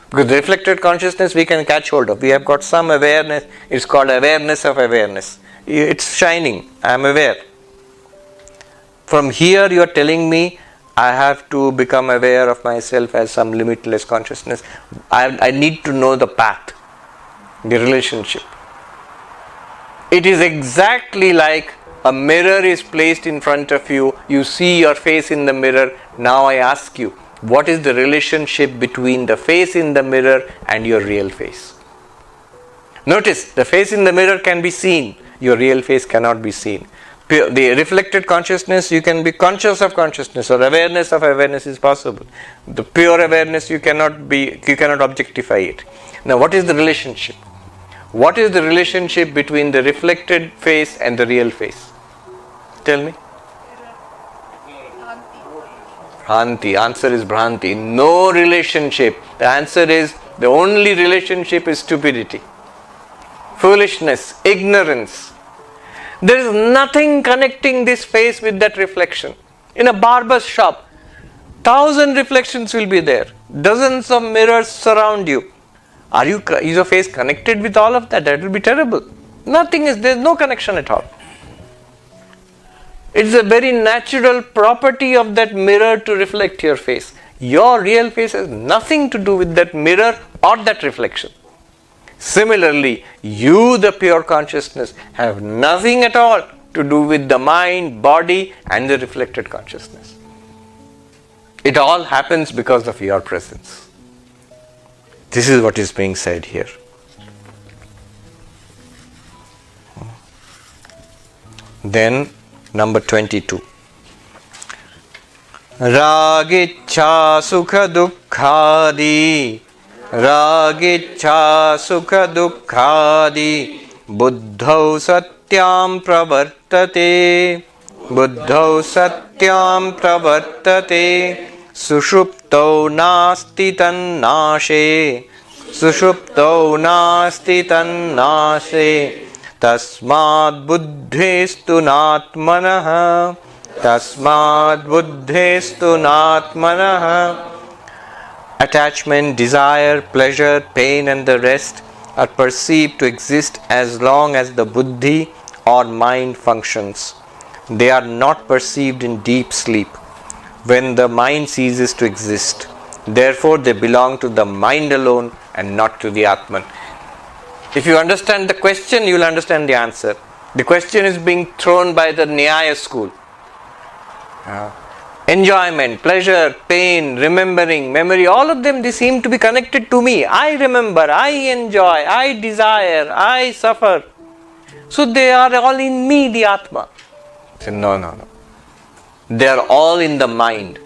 Because the reflected consciousness we can catch hold of. We have got some awareness. It's called awareness of awareness. It's shining. I am aware. From here you are telling me I have to become aware of myself as some limitless consciousness. I need to know the path, the relationship. It is exactly like a mirror is placed in front of you. You see your face in the mirror. Now I ask you, what is the relationship between the face in the mirror and your real face? Notice, the face in the mirror can be seen. Your real face cannot be seen. The reflected consciousness, you can be conscious of consciousness, or awareness of awareness is possible. The pure awareness, you cannot objectify it. Now what is the relationship? What is the relationship between the reflected face and the real face? Tell me. Bhranti. Answer is Bhranti. No relationship. The answer is, the only relationship is stupidity, foolishness, ignorance. There is nothing connecting this face with that reflection. In a barber's shop, 1,000 reflections will be there. Dozens of mirrors surround you. Is your face connected with all of that? That will be terrible. Nothing is, there is no connection at all. It's a very natural property of that mirror to reflect your face. Your real face has nothing to do with that mirror or that reflection. Similarly, you, the pure consciousness, have nothing at all to do with the mind, body, and the reflected consciousness. It all happens because of your presence. This is what is being said here. Then, number 22. Ragicha sukha dukkhadi, ragicha sukha dukkhadi, buddhau satyam pravartate, buddhau satyam pravartate, sushuptau nasti tannashe, sushuptau nasti tannashe, tasmad buddhestu natmanah, tasmad buddhestu natmanah. Attachment, desire, pleasure, pain and the rest are perceived to exist as long as the buddhi or mind functions. They are not perceived in deep sleep, when the mind ceases to exist. Therefore, they belong to the mind alone and not to the atman. If you understand the question, you will understand the answer. The question is being thrown by the Nyaya school. Enjoyment, pleasure, pain, remembering, memory, all of them, they seem to be connected to me. I remember, I enjoy, I desire, I suffer. So they are all in me, the Atma. No. They are all in the mind.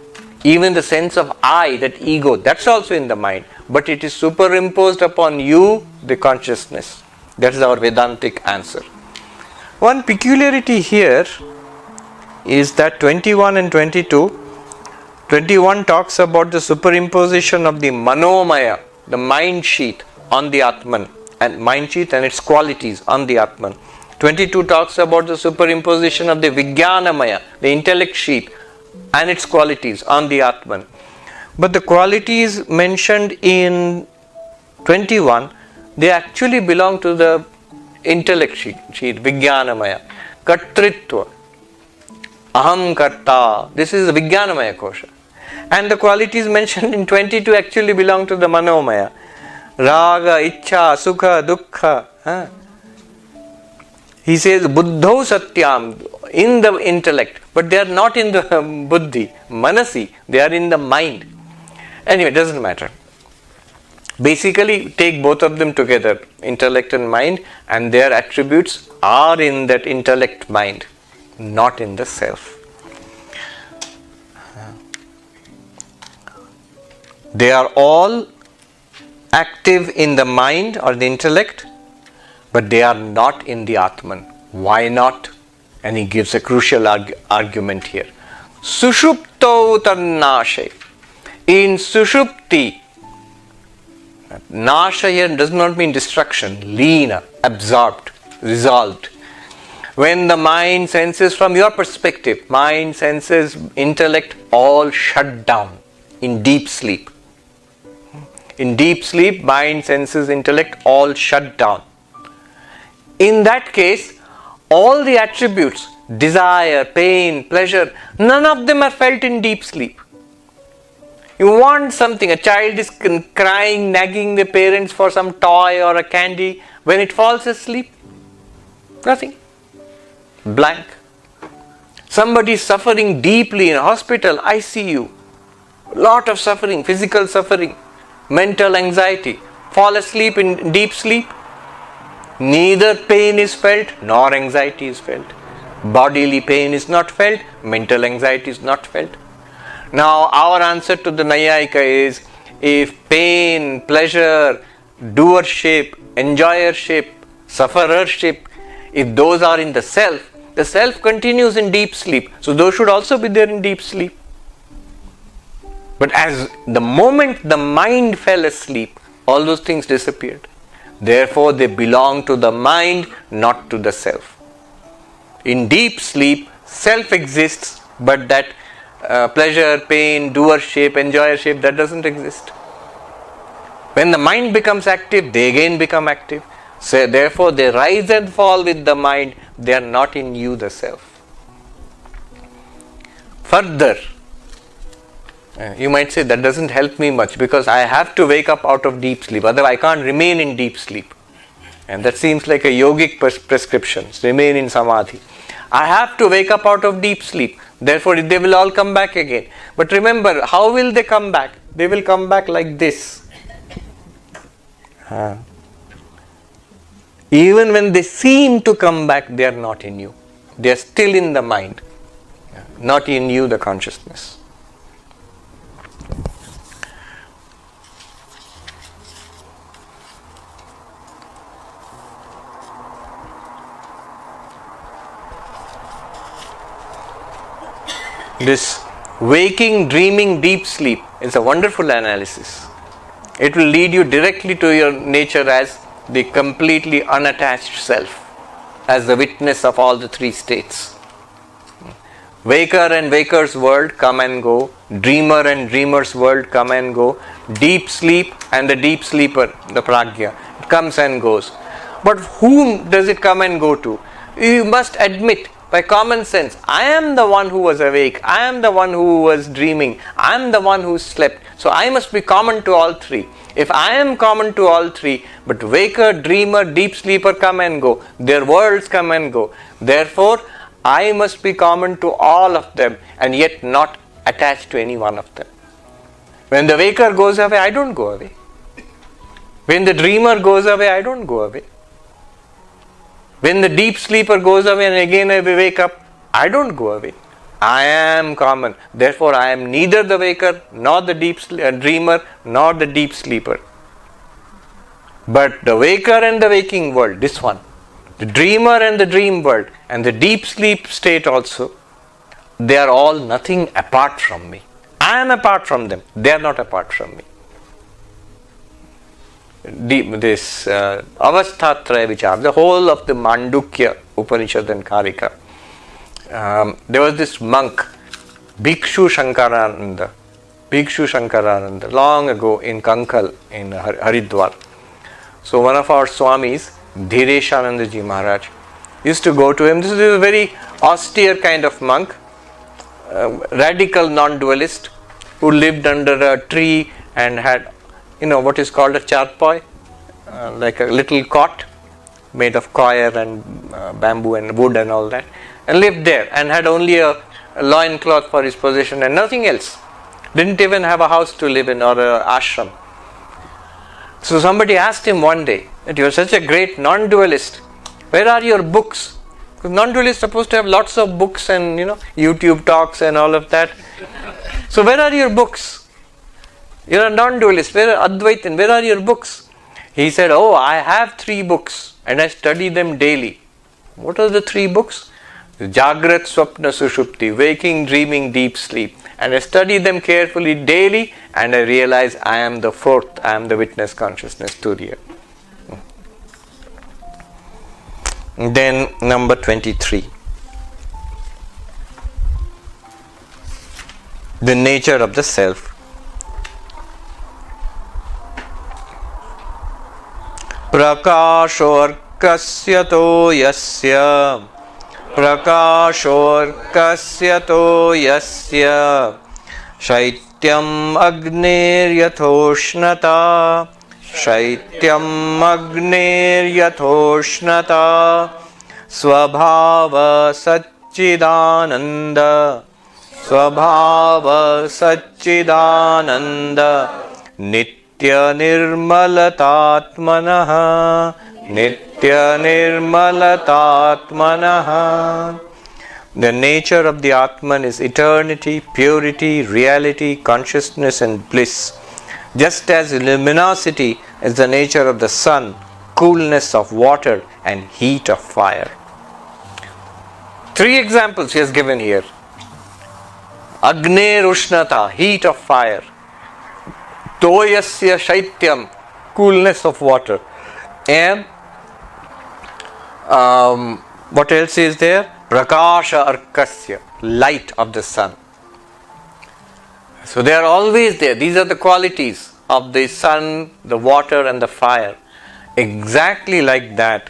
Even the sense of I, that ego, that's also in the mind. But it is superimposed upon you, the consciousness. That is our Vedantic answer. One peculiarity here is that 21 and 22, 21 talks about the superimposition of the manomaya, the mind sheath on the Atman, and mind sheath and its qualities on the Atman. 22 talks about the superimposition of the Vijnanamaya, the intellect sheath, and its qualities on the Atman. But the qualities mentioned in 21, they actually belong to the intellect sheath, Vijnanamaya. Kartritva, Aham Karta, this is the Vijnanamaya kosha. And the qualities mentioned in 22 actually belong to the Manomaya. Raga, Ichcha, Sukha, Dukkha. He says Buddhau Satyam, in the intellect, but they are not in the Buddhi, Manasi, they are in the mind. Anyway, it doesn't matter. Basically, take both of them together, intellect and mind, and their attributes are in that intellect mind, not in the self. They are all active in the mind or the intellect, but they are not in the Atman. Why not? And he gives a crucial argument here. Sushupto tannashe. In Sushupti, nasha here does not mean destruction, lena, absorbed, resolved. When the mind senses, from your perspective, mind, senses, intellect, all shut down in deep sleep. In deep sleep, mind, senses, intellect, all shut down. In that case, all the attributes, desire, pain, pleasure, none of them are felt in deep sleep. You want something, a child is crying, nagging the parents for some toy or a candy. When it falls asleep, nothing. Blank. Somebody is suffering deeply in a hospital, ICU. Lot of suffering, physical suffering, mental anxiety. Fall asleep in deep sleep. Neither pain is felt nor anxiety is felt. Bodily pain is not felt, mental anxiety is not felt. Now our answer to the Nayayika is, if pain, pleasure, doership, enjoyership, sufferership, if those are in the self continues in deep sleep. So those should also be there in deep sleep. But as the moment the mind fell asleep, all those things disappeared. Therefore they belong to the mind, not to the self. In deep sleep, self exists, but that pleasure, pain, doership, enjoyership, that doesn't exist. When the mind becomes active, they again become active. So therefore they rise and fall with the mind, they are not in you, the self. Further, you might say that doesn't help me much because I have to wake up out of deep sleep. Otherwise, I can't remain in deep sleep. And that seems like a yogic prescription. Remain in samadhi. I have to wake up out of deep sleep. Therefore, they will all come back again. But remember, how will they come back? They will come back like this. Even when they seem to come back, they are not in you. They are still in the mind. Not in you, the consciousness. This waking, dreaming, deep sleep is a wonderful analysis. It will lead you directly to your nature as the completely unattached self, as the witness of all the three states. Waker and waker's world come and go, dreamer and dreamer's world come and go, deep sleep and the deep sleeper, the pragya, it comes and goes. But whom does it come and go to? You must admit by common sense, I am the one who was awake, I am the one who was dreaming, I am the one who slept. So I must be common to all three. If I am common to all three, but waker, dreamer, deep sleeper come and go, their worlds come and go. Therefore, I must be common to all of them and yet not attached to any one of them. When the waker goes away, I don't go away. When the dreamer goes away, I don't go away. When the deep sleeper goes away and again I wake up, I don't go away. I am common. Therefore, I am neither the waker, nor the deep dreamer, nor the deep sleeper. But the waker and the waking world, this one, the dreamer and the dream world, and the deep sleep state also, they are all nothing apart from me. I am apart from them. They are not apart from me. This avasthatraya vichar, the whole of the Mandukya Upanishad and Karika. There was this monk, Bhikshu Shankaracharya, long ago in Kankal in Haridwar. So one of our Swamis, Dhireshananda Ji Maharaj, used to go to him. This is a very austere kind of monk, radical non-dualist, who lived under a tree and had what is called a charpoy, like a little cot made of coir and bamboo and wood and all that, and lived there and had only a loin cloth for his possession and nothing else. Didn't even have a house to live in or an ashram. So somebody asked him one day that you are such a great non-dualist, where are your books? Because non-dualists are supposed to have lots of books and YouTube talks and all of that. So where are your books? You are a non-dualist. Where are Advaitin? Where are your books? He said, I have 3 books and I study them daily. What are the 3 books? Jagrat, Swapna, Sushupti, waking, dreaming, deep sleep. And I study them carefully daily and I realize I am the 4th, I am the witness consciousness, Turiya. Then number 23. The nature of the self. Prakashorkasya to yasya Prakashorkasya to yasya Shaityam agner yathoshnata Shaityam agner yathoshnata Swabhava Satchidananda Swabhava Satchidananda Nitya nirmalatatmanaha Nitya nirmalatatmanaha. The nature of the Atman is eternity, purity, reality, consciousness and bliss. Just as luminosity is the nature of the sun, coolness of water and heat of fire. 3 examples he has given here. Agner Ushnata, heat of fire. Toyasya Shaityam, coolness of water. And what else is there? Prakasha Arkasya, light of the sun. So they are always there. These are the qualities of the sun, the water and the fire. Exactly like that,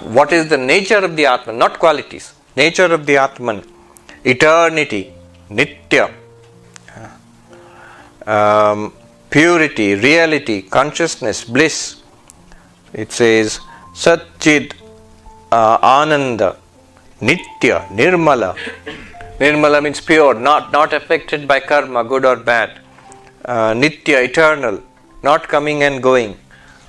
what is the nature of the Atman, not qualities, nature of the Atman eternity, nitya, purity, reality, consciousness, bliss. It says Satchid Ananda, Nitya, Nirmala. Nirmala means pure, not affected by karma, good or bad. Nitya, eternal, not coming and going.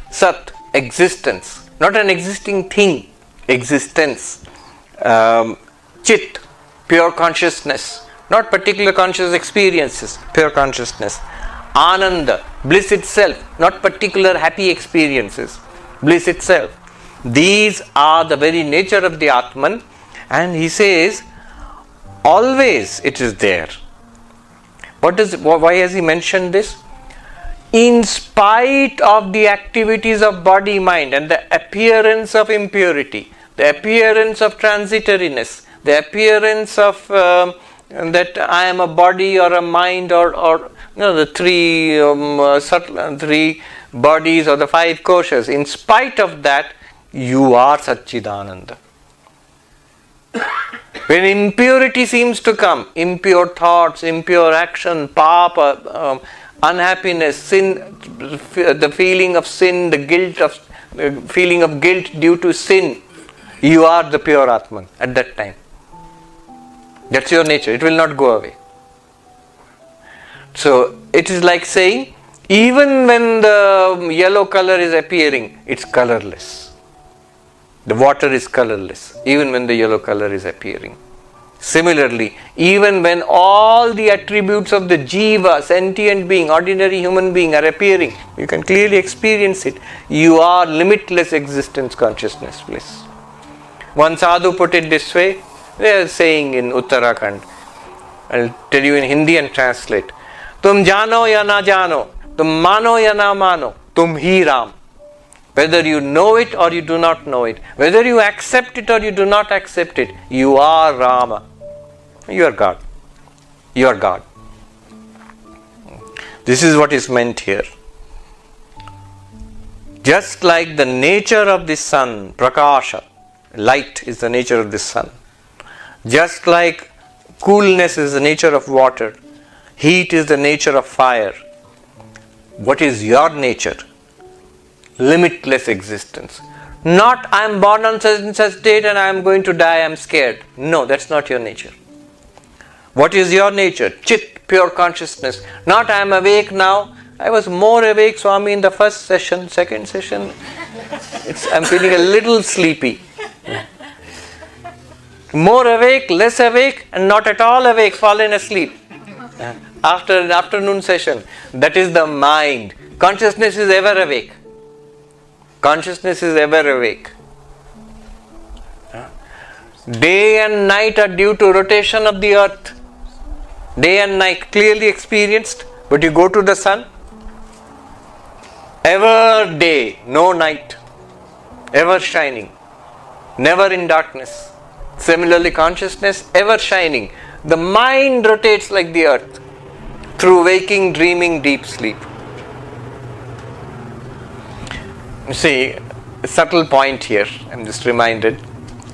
Sat, existence, not an existing thing, existence. Chit, pure consciousness, not particular conscious experiences, pure consciousness. Ananda, bliss itself, not particular happy experiences, bliss itself. These are the very nature of the Atman, and he says, always it is there. Why has he mentioned this? In spite of the activities of body, mind, and the appearance of impurity, the appearance of transitoriness, the appearance of that I am a body or a mind or the three three bodies or the five koshas. In spite of that, you are Satchidananda. When impurity seems to come, impure thoughts, impure action, papa, unhappiness, sin, the feeling of sin, the feeling of guilt due to sin, you are the pure Atman at that time. That's your nature. It will not go away. So it is like saying, even when the yellow color is appearing, it's colorless. The water is colorless, even when the yellow color is appearing. Similarly, even when all the attributes of the jiva, sentient being, ordinary human being are appearing, you can clearly experience it. You are limitless existence, consciousness, bliss. One sadhu put it this way, they are saying in Uttarakhand, I'll tell you in Hindi and translate. Tum jano ya na jano, tum mano ya na mano, tum hi Ram. Whether you know it or you do not know it, whether you accept it or you do not accept it, you are Rama. You are God. You are God. This is what is meant here. Just like the nature of the sun, prakasha, light is the nature of the sun. Just like coolness is the nature of water, heat is the nature of fire. What is your nature? Limitless existence. Not I am born on such and such date and I am going to die, I am scared. No, that's not your nature. What is your nature? Chit, pure consciousness. Not I am awake now. I was more awake, Swami, in the first session, second session. I'm feeling a little sleepy. More awake, less awake, and not at all awake, fallen asleep. After an afternoon session, that is the mind. Consciousness is ever awake. Consciousness is ever awake. Day and night are due to rotation of the earth. Day and night clearly experienced, but you go to the sun, ever day, no night, ever shining, never in darkness. Similarly, consciousness ever shining. The mind rotates like the earth through waking, dreaming, deep sleep. You see, a subtle point here, I'm just reminded,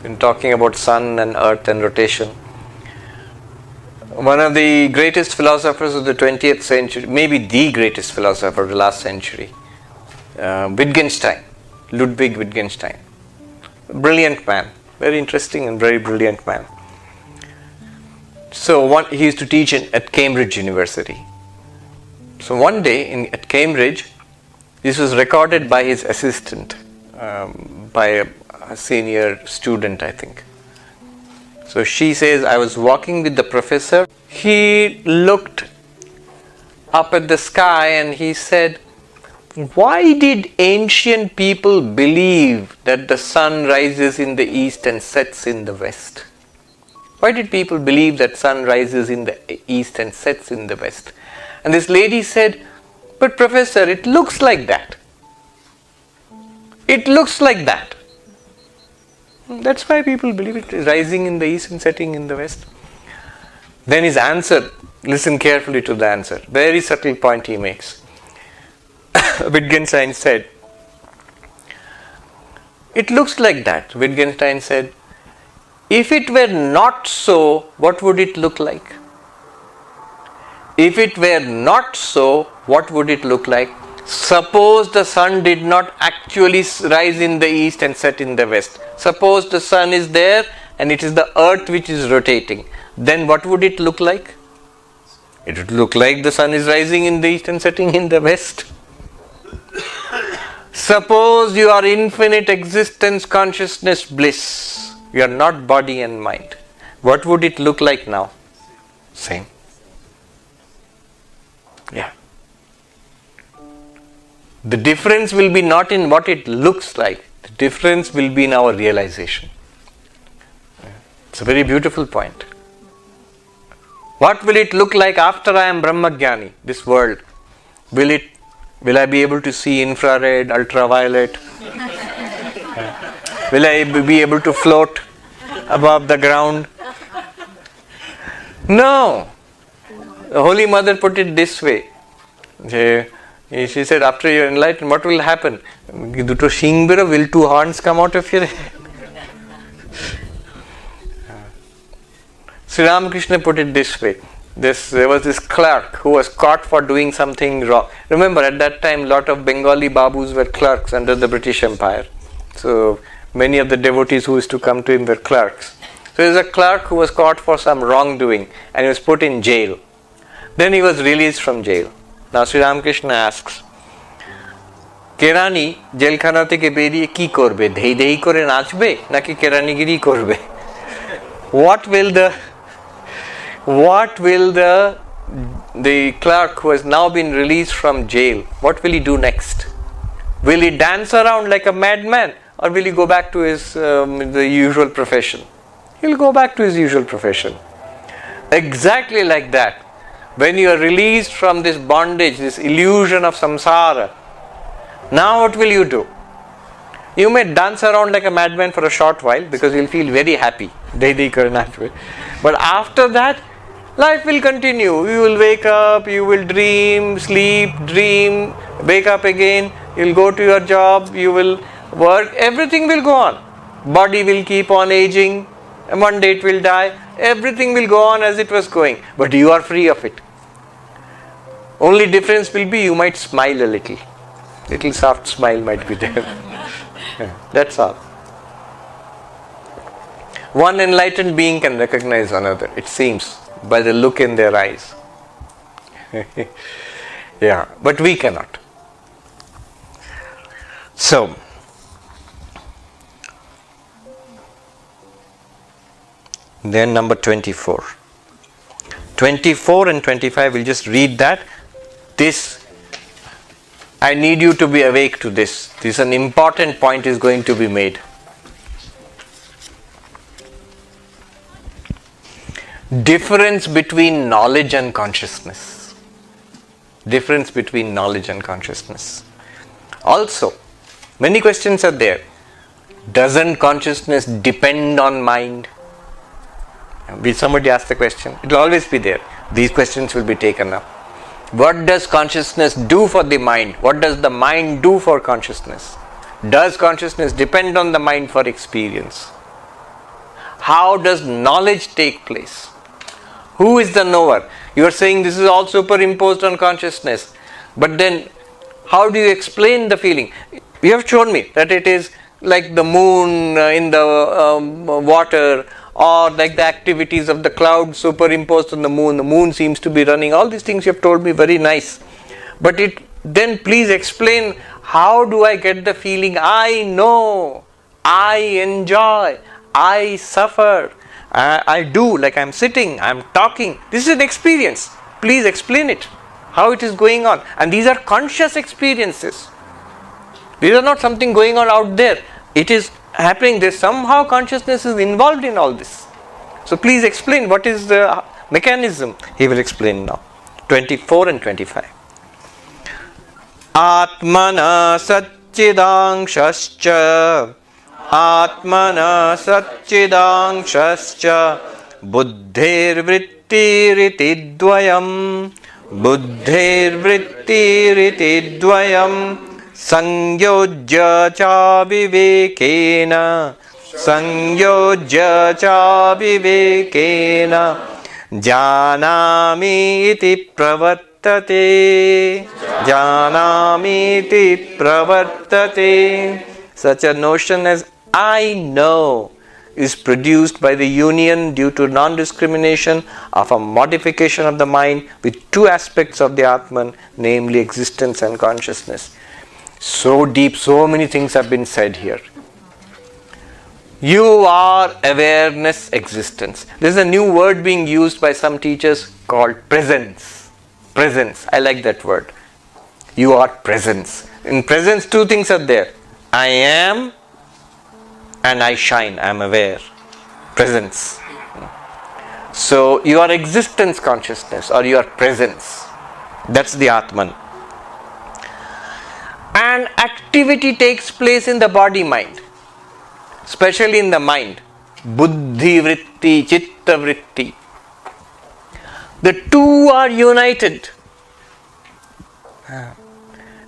in talking about sun and earth and rotation. One of the greatest philosophers of the 20th century, maybe the greatest philosopher of the last century, Wittgenstein, Ludwig Wittgenstein. Brilliant man, very interesting and very brilliant man. So he used to teach at Cambridge University. So one day at Cambridge, this was recorded by his assistant, by a senior student, I think. So she says, I was walking with the professor. He looked up at the sky and he said, why did ancient people believe that the sun rises in the east and sets in the west? Why did people believe that sun rises in the east and sets in the west? And this lady said, but professor, it looks like that. It looks like that. That's why people believe it is rising in the east and setting in the west. Then his answer, listen carefully to the answer. Very subtle point he makes. Wittgenstein said, it looks like that. Wittgenstein said, If it were not so, what would it look like? If it were not so, what would it look like? Suppose the sun did not actually rise in the east and set in the west. Suppose the sun is there and it is the earth which is rotating. Then what would it look like? It would look like the sun is rising in the east and setting in the west. Suppose you are infinite existence, consciousness, bliss. You are not body and mind. What would it look like now? Same. Yeah. The difference will be not in what it looks like. The difference will be in our realization. It's a very beautiful point. What will it look like after I am Brahmagyani, this world? Will I be able to see infrared, ultraviolet? Will I be able to float above the ground? No. The Holy Mother put it this way. She said, after you are enlightened, what will happen? Will two horns come out of your head? Sri Ramakrishna put it this way. There was this clerk who was caught for doing something wrong. Remember, at that time, lot of Bengali babus were clerks under the British Empire. So many of the devotees who used to come to him were clerks. So there was a clerk who was caught for some wrongdoing and he was put in jail. Then he was released from jail. Now Sri Ramakrishna asks, Kerani jailkhana theke beriye ki korbe? Dhei dhei kore nachbe naki keranigiri korbe? What will the clerk who has now been released from jail, what will he do next? Will he dance around like a madman or will he go back to his the usual profession? He will go back to his usual profession. Exactly like that. When you are released from this bondage, this illusion of samsara, now what will you do? You may dance around like a madman for a short while because you'll feel very happy. But after that, life will continue. You will wake up, you will dream, sleep, dream, wake up again, you'll go to your job, you will work, everything will go on. Body will keep on aging, and one day it will die, everything will go on as it was going. But you are free of it. Only difference will be you might smile a little. Little soft smile might be there. That's all. One enlightened being can recognize another, it seems, by the look in their eyes. Yeah, but we cannot. So, then number 24. 24 and 25, we'll just read that. This, I need you to be awake to this. This is an important point is going to be made. Difference between knowledge and consciousness. Difference between knowledge and consciousness. Also, many questions are there. Doesn't consciousness depend on mind? Will somebody ask the question? It will always be there. These questions will be taken up. What does consciousness do for the mind? What does the mind do for consciousness? Does consciousness depend on the mind for experience? How does knowledge take place? Who is the knower? You are saying this is all superimposed on consciousness. But then, how do you explain the feeling? You have shown me that it is like the moon in the water, or like the activities of the cloud superimposed on the moon. The moon seems to be running. All these things you have told me, very nice. But then please explain, how do I get the feeling I know, I enjoy, I suffer, I do, like I'm sitting, I'm talking. This is an experience. Please explain it, how it is going on. And these are conscious experiences. These are not something going on out there. It is happening there. Somehow consciousness is involved in all this. So please explain what is the mechanism. He will explain now. 24 and 25. Atmana satchidangshascha Atmana satchidangshascha Buddhir vrittiriti dvayam Buddhir vrittiriti dvayam Sangyojya cha vivekena Sanyojya cha vivekena janami iti pravartate. Janami iti pravartate. Such a notion as I know is produced by the union due to non-discrimination of a modification of the mind with two aspects of the Atman, namely existence and consciousness. So deep, so many things have been said here. You are awareness, existence. There is a new word being used by some teachers called presence. Presence, I like that word. You are presence. In presence, two things are there. I am and I shine, I am aware. Presence. So, your existence consciousness or your presence, that's the Atman. And activity takes place in the body mind, especially in the mind. Buddhi vritti, chitta vritti. The two are united.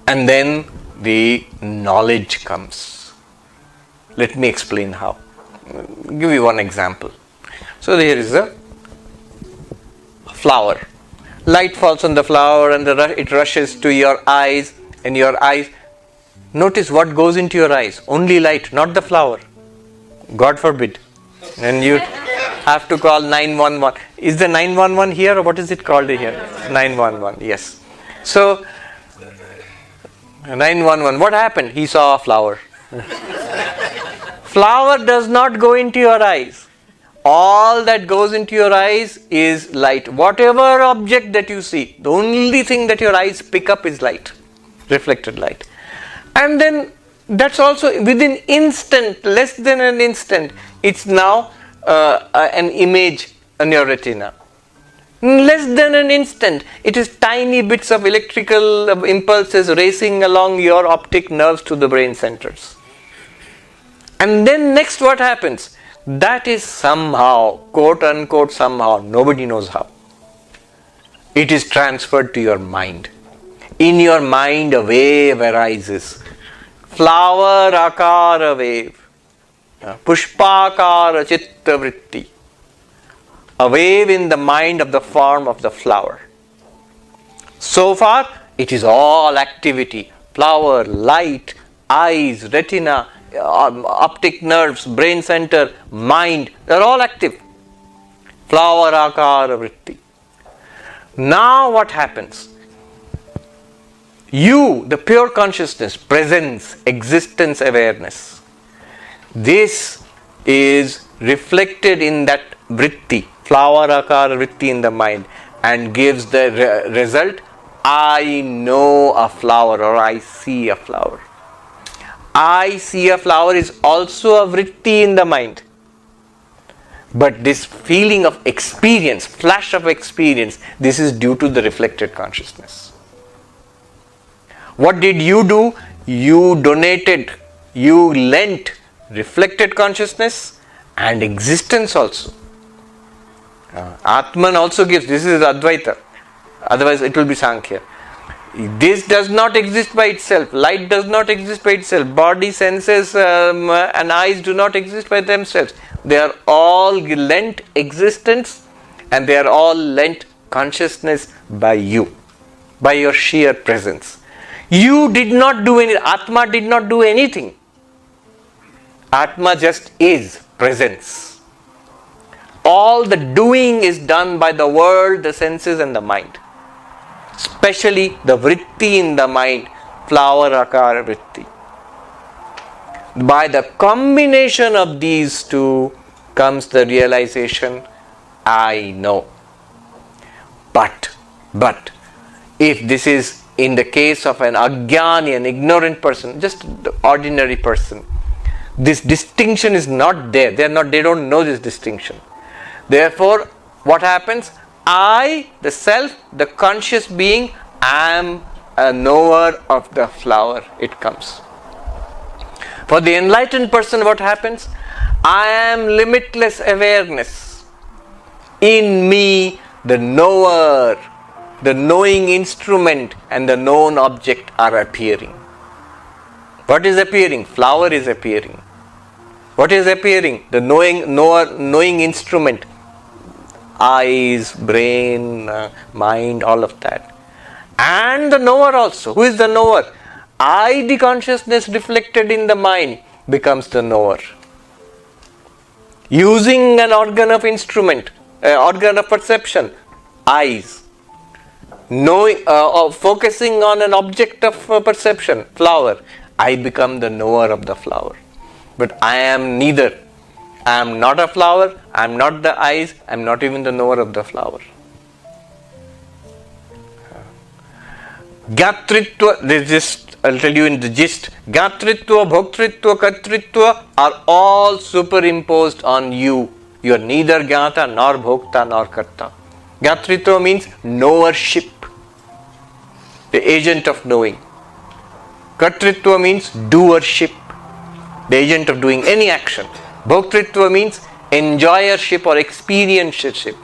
And then the knowledge comes. Let me explain how. I'll give you one example. So here is a flower. Light falls on the flower and it rushes to your eyes, and your eyes. Notice what goes into your eyes. Only light, not the flower. God forbid. And you have to call 911. Is the 911 here, or what is it called here? 911, yes. So 911, what happened? He saw a flower. Flower does not go into your eyes. All that goes into your eyes is light. Whatever object that you see, the only thing that your eyes pick up is light, reflected light. And then that's also within instant, less than an instant, it's now an image on your retina. Less than an instant, it is tiny bits of electrical impulses racing along your optic nerves to the brain centers. And then next what happens? That is somehow, quote unquote somehow, nobody knows how. It is transferred to your mind. In your mind a wave arises. Flower akara wave. Pushpakara chitta vritti. A wave in the mind of the form of the flower. So far, it is all activity. Flower, light, eyes, retina, optic nerves, brain center, mind, they are all active. Flower akara vritti. Now what happens? You, the pure consciousness, presence, existence, awareness, this is reflected in that vritti, flower akara vritti in the mind, and gives the result, I know a flower, or I see a flower. I see a flower is also a vritti in the mind. But this feeling of experience, flash of experience, this is due to the reflected consciousness. What did you do? You donated, you lent reflected consciousness and existence also. Atman also gives, this is Advaita, otherwise it will be Sankhya. This does not exist by itself. Light does not exist by itself. Body, senses and eyes do not exist by themselves. They are all lent existence, and they are all lent consciousness by you, by your sheer presence. You did not do anything. Atma did not do anything. Atma just is presence. All the doing is done by the world, the senses and the mind. Especially the vritti in the mind, flower akara vritti. By the combination of these two comes the realization, I know. But, if this is in the case of an ajnani, an ignorant person, just the ordinary person, this distinction is not there. They don't know this distinction. Therefore, what happens? I, the self, the conscious being, am a knower of the flower. It comes. For the enlightened person, what happens? I am limitless awareness. In me, the knower, the knowing instrument and the known object are appearing. What is appearing? Flower is appearing. What is appearing? The knowing instrument. Eyes, brain, mind, all of that. And the knower also. Who is the knower? I, the consciousness reflected in the mind, becomes the knower. Using an organ of instrument, organ of perception, eyes. Knowing, focusing on an object of perception, flower, I become the knower of the flower. But I am neither. I am not a flower, I am not the eyes, I am not even the knower of the flower. Gatritva, I'll tell you in the gist. Gatritva, bhoktritva, kartritva are all superimposed on you. You are neither Gata, nor Bhokta, nor Karta. Gatritva means knowership, the agent of knowing. Kartritva means doership, the agent of doing any action. Bhoktritva means enjoyership or experiencership.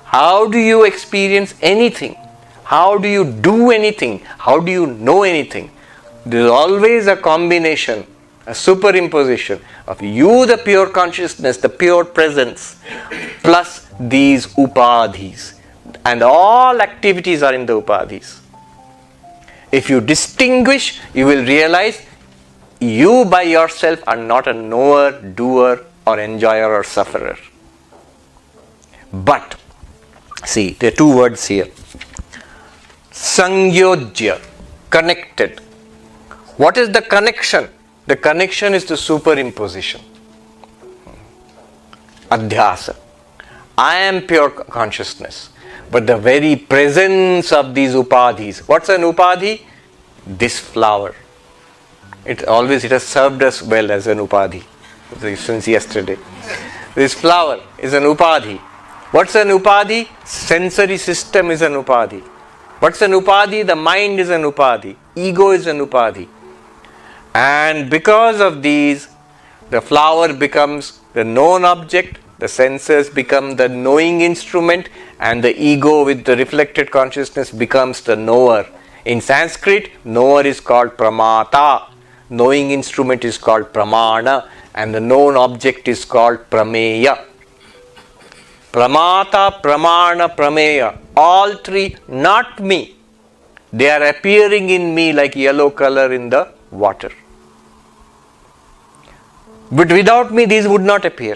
How do you experience anything? How do you do anything? How do you know anything? There is always a combination, a superimposition of you, the pure consciousness, the pure presence, plus these upadhis. And all activities are in the upadhis. If you distinguish, you will realize you by yourself are not a knower, doer, or enjoyer or sufferer. But, see, there are two words here. Sangyojya, connected. What is the connection? The connection is the superimposition. Adhyasa. I am pure consciousness. But the very presence of these upadhis. What's an upadhi? This flower. It has served us well as an upadhi since yesterday. This flower is an upadhi. What's an upadhi? Sensory system is an upadhi. What's an upadhi? The mind is an upadhi. Ego is an upadhi. And because of these, the flower becomes the known object, the senses become the knowing instrument, and the ego with the reflected consciousness becomes the knower. In Sanskrit, knower is called pramata. Knowing instrument is called pramana, and the known object is called prameya. Pramata, pramana, prameya, all three, not me. They are appearing in me like yellow color in the water. But without me, these would not appear.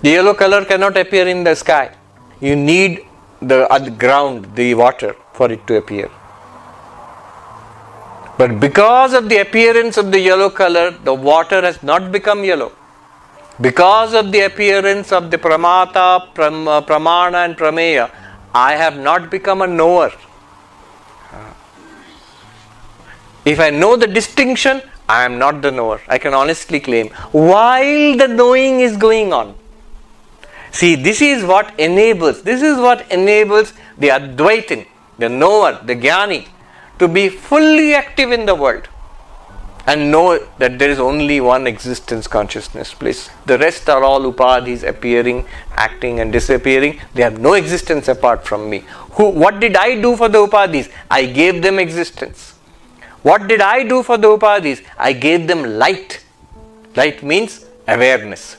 The yellow color cannot appear in the sky. You need the ground, the water, for it to appear. But because of the appearance of the yellow color, the water has not become yellow. Because of the appearance of the pramata, pramana and prameya, I have not become a knower. If I know the distinction, I am not the knower. I can honestly claim. While the knowing is going on. See, this is what enables the Advaitin, the knower, the Jnani, to be fully active in the world and know that there is only one existence consciousness, please. The rest are all upadhis appearing, acting and disappearing. They have no existence apart from me. What did I do for the upadhis? I gave them existence. What did I do for the upadhis? I gave them light. Light means awareness.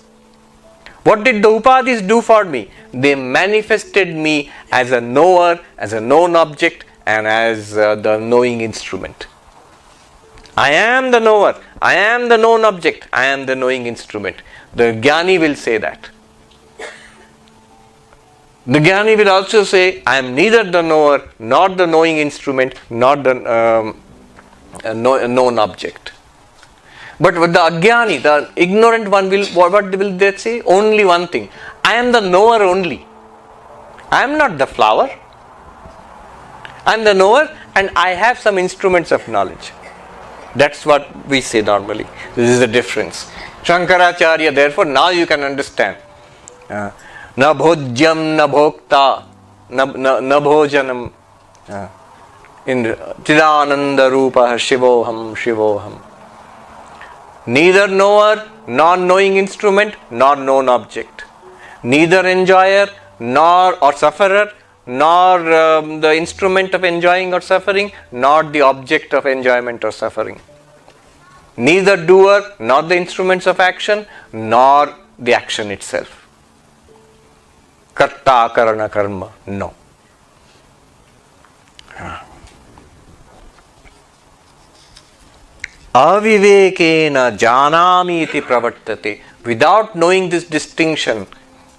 What did the upadhis do for me? They manifested me as a knower, as a known object, and as the knowing instrument. I am the knower, I am the known object, I am the knowing instrument. The Jnani will say that. The Jnani will also say, I am neither the knower, nor the knowing instrument, nor the known object. But with the Ajnani, the ignorant one, what will they say? Only one thing. I am the knower only. I am not the flower. I am the knower and I have some instruments of knowledge. That's what we say normally. This is the difference. Shankaracharya, therefore, now you can understand. Na bhojyam, na bhokta, na bhojanam. In Chidananda Rupa Shivoham, Shivoham. Neither knower, nor knowing instrument, nor known object. Neither enjoyer, or sufferer, nor the instrument of enjoying or suffering, nor the object of enjoyment or suffering. neither doer, nor the instruments of action, nor the action itself. Karta karana karma, no. Avivekena janami iti pravartate. Without knowing this distinction,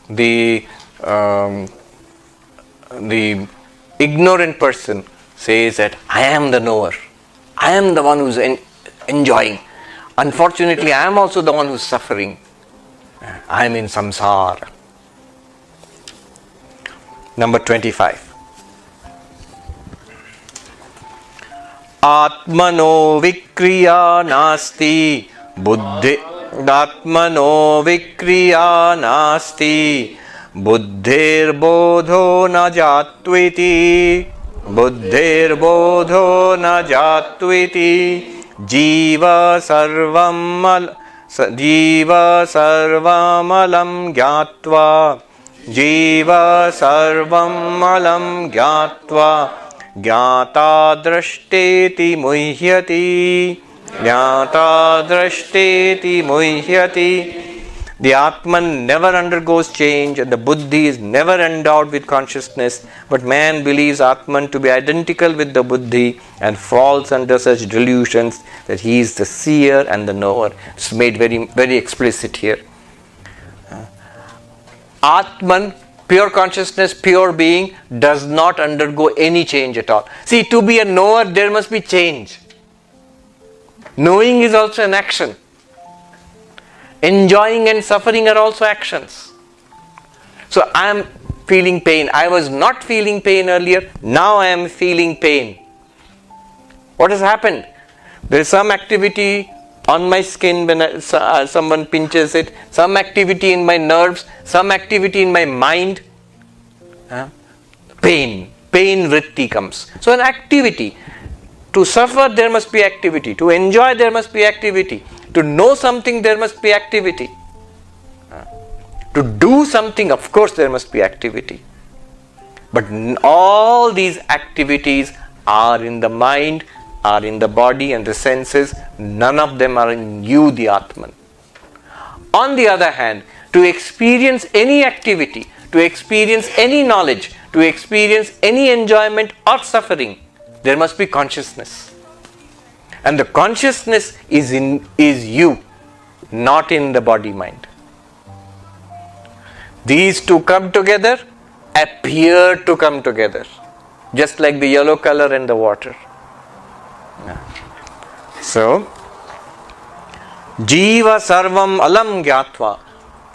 the ignorant person says that I am the knower. I am the one who's enjoying. Unfortunately, I am also the one who's suffering. I am in samsara. Number 25. Atmano vikriya nasti buddhi. Atmano vikriya nasti buddhir bodho na jatviti. Buddhir bodho na jatviti. Jiva sarvamalam gyatva. Jiva sarvamalam gyatva. Jnata drashteti muhyati. Jnata drashteti muhyati. The Atman never undergoes change and the Buddhi is never endowed with consciousness, but man believes Atman to be identical with the Buddhi and falls under such delusions that he is the seer and the knower. It's made very, very explicit here. Atman, pure consciousness, pure being, does not undergo any change at all. See, to be a knower, there must be change. Knowing is also an action. Enjoying and suffering are also actions. So I am feeling pain. I was not feeling pain earlier. Now I am feeling pain. What has happened? There is some activity on my skin when someone pinches it, some activity in my nerves, some activity in my mind. Pain vritti comes. So an activity. To suffer there must be activity. To enjoy there must be activity. To know something there must be activity. To do something, of course there must be activity. But all these activities are in the mind, are in the body and the senses. None of them are in you, the Atman. On the other hand, to experience any activity, to experience any knowledge, to experience any enjoyment or suffering, there must be consciousness. And the consciousness is you, not in the body-mind. These two come together, appear to come together, just like the yellow color and the water. So, Jiva Sarvam Alam Gyatva.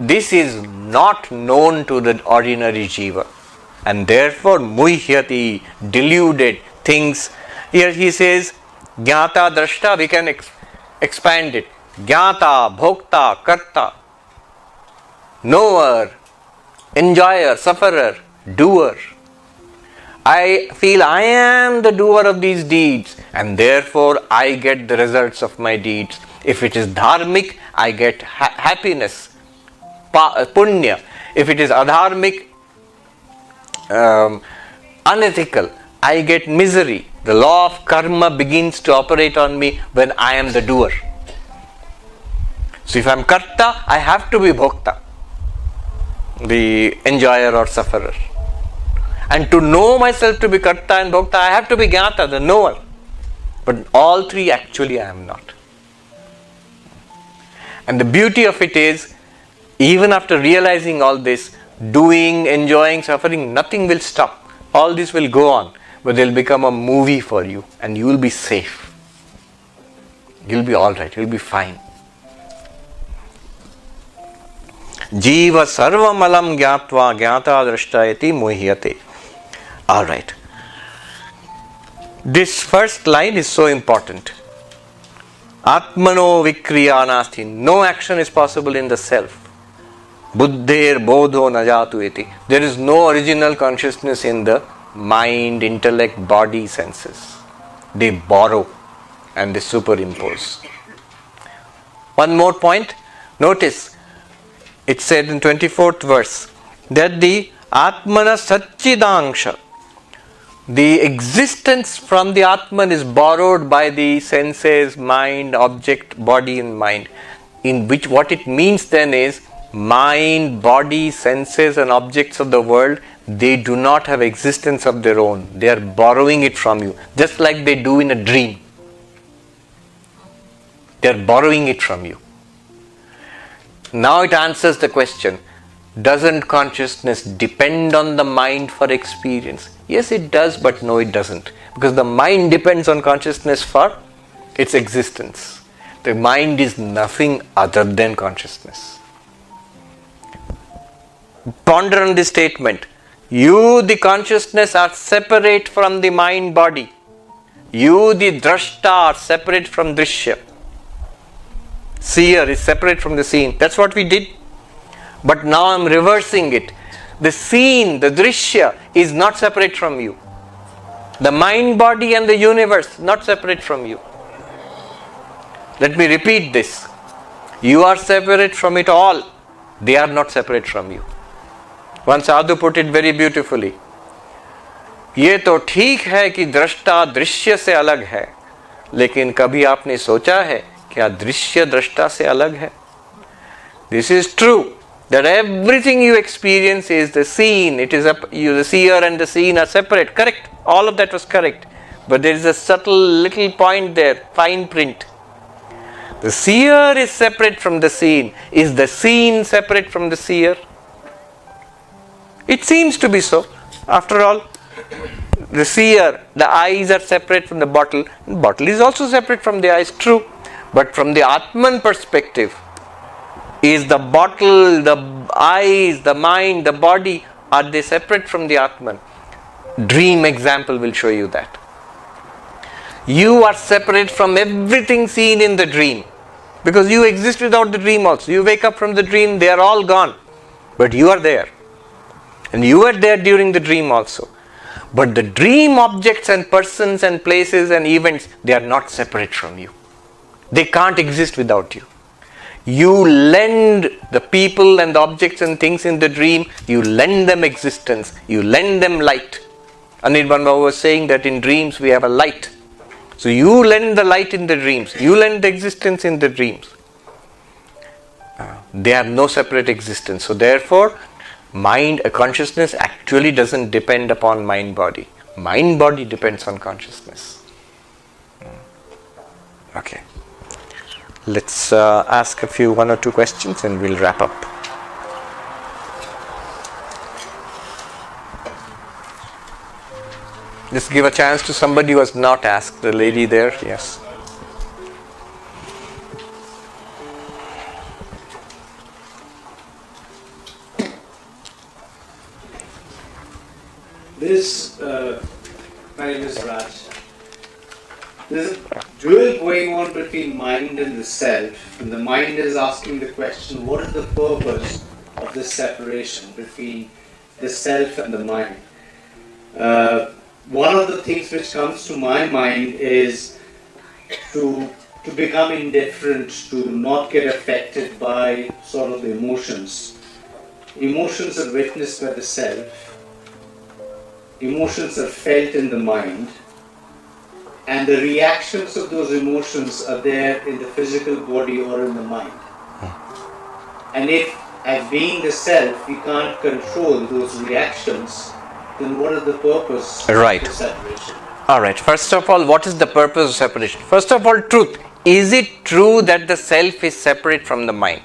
This is not known to the ordinary Jiva. And therefore, Muhyati, deluded, thinks. Here he says, Jnata Drashta, we can expand it. Jnata, Bhokta, Karta. Knower, enjoyer, sufferer, doer. I feel I am the doer of these deeds and therefore I get the results of my deeds. If it is dharmic, I get happiness, punya. If it is adharmic, unethical, I get misery. The law of karma begins to operate on me when I am the doer. So if I am karta, I have to be bhokta, the enjoyer or sufferer. And to know myself to be karta and bhokta, I have to be jnata, the knower. But all three actually I am not. And the beauty of it is, even after realizing all this, doing, enjoying, suffering, nothing will stop. All this will go on, but they'll become a movie for you and you will be safe. You'll be alright, you'll be fine. Jiva sarvamalam gyatva gyata drashtayati muhyate. Alright. This first line is so important. Atmano vikriya nasti. No action is possible in the self. Buddhir bodho najatu iti. There is no original consciousness in the mind, intellect, body, senses. They borrow and they superimpose. One more point. Notice, it said in 24th verse that the Atmana Satchidangsha, The existence from the Atman is borrowed by the senses, mind, object, body and mind. In which what it means then is mind, body, senses and objects of the world, they do not have existence of their own. They are borrowing it from you, just like they do in a dream. They are borrowing it from you. Now it answers the question, doesn't consciousness depend on the mind for experience? Yes, it does, but no, it doesn't. Because the mind depends on consciousness for its existence. The mind is nothing other than consciousness. Ponder on this statement. You, the consciousness, are separate from the mind body. You, the drashta, are separate from drishya. Seer is separate from the seen. That's what we did. But now I'm reversing it. The seen, the drishya, is not separate from you. The mind, body and the universe, not separate from you. Let me repeat this. You are separate from it all. They are not separate from you. One sadhu put it very beautifully. ये तो ठीक है कि दृष्टा दृश्य से अलग है, लेकिन कभी आपने सोचा है क्या दृश्य दृष्टा से अलग है? This is true, that everything you experience is the seen. It is the seer and the seen are separate. Correct. All of that was correct. But there is a subtle little point there, fine print. The seer is separate from the seen. Is the seen separate from the seer? It seems to be so. After all, the seer, the eyes are separate from the bottle. The bottle is also separate from the eyes, true. But from the Atman perspective, is the bottle, the eyes, the mind, the body, are they separate from the Atman? Dream example will show you that. You are separate from everything seen in the dream. Because you exist without the dream also. You wake up from the dream, they are all gone. But you are there. And you were there during the dream also. But the dream objects and persons and places and events, they are not separate from you. They can't exist without you. You lend the people and the objects and things in the dream, you lend them existence, you lend them light. Anirban Baba was saying that in dreams we have a light. So you lend the light in the dreams, you lend the existence in the dreams. They have no separate existence. So therefore, mind, consciousness actually doesn't depend upon mind body. Mind body depends on consciousness. Okay. Let's ask one or two questions and we'll wrap up. Just give a chance to somebody who has not asked. The lady there, yes. My name is Raj. There's a duel going on between mind and the self, and the mind is asking the question, what is the purpose of this separation between the self and the mind? One of the things which comes to my mind is to become indifferent, to not get affected by sort of the emotions. Emotions are witnessed by the self. Emotions are felt in the mind, and the reactions of those emotions are there in the physical body or in the mind. And if, as being the self, we can't control those reactions, then what is the purpose of separation? Alright, first of all, what is the purpose of separation? First of all, truth. Is it true that the self is separate from the mind?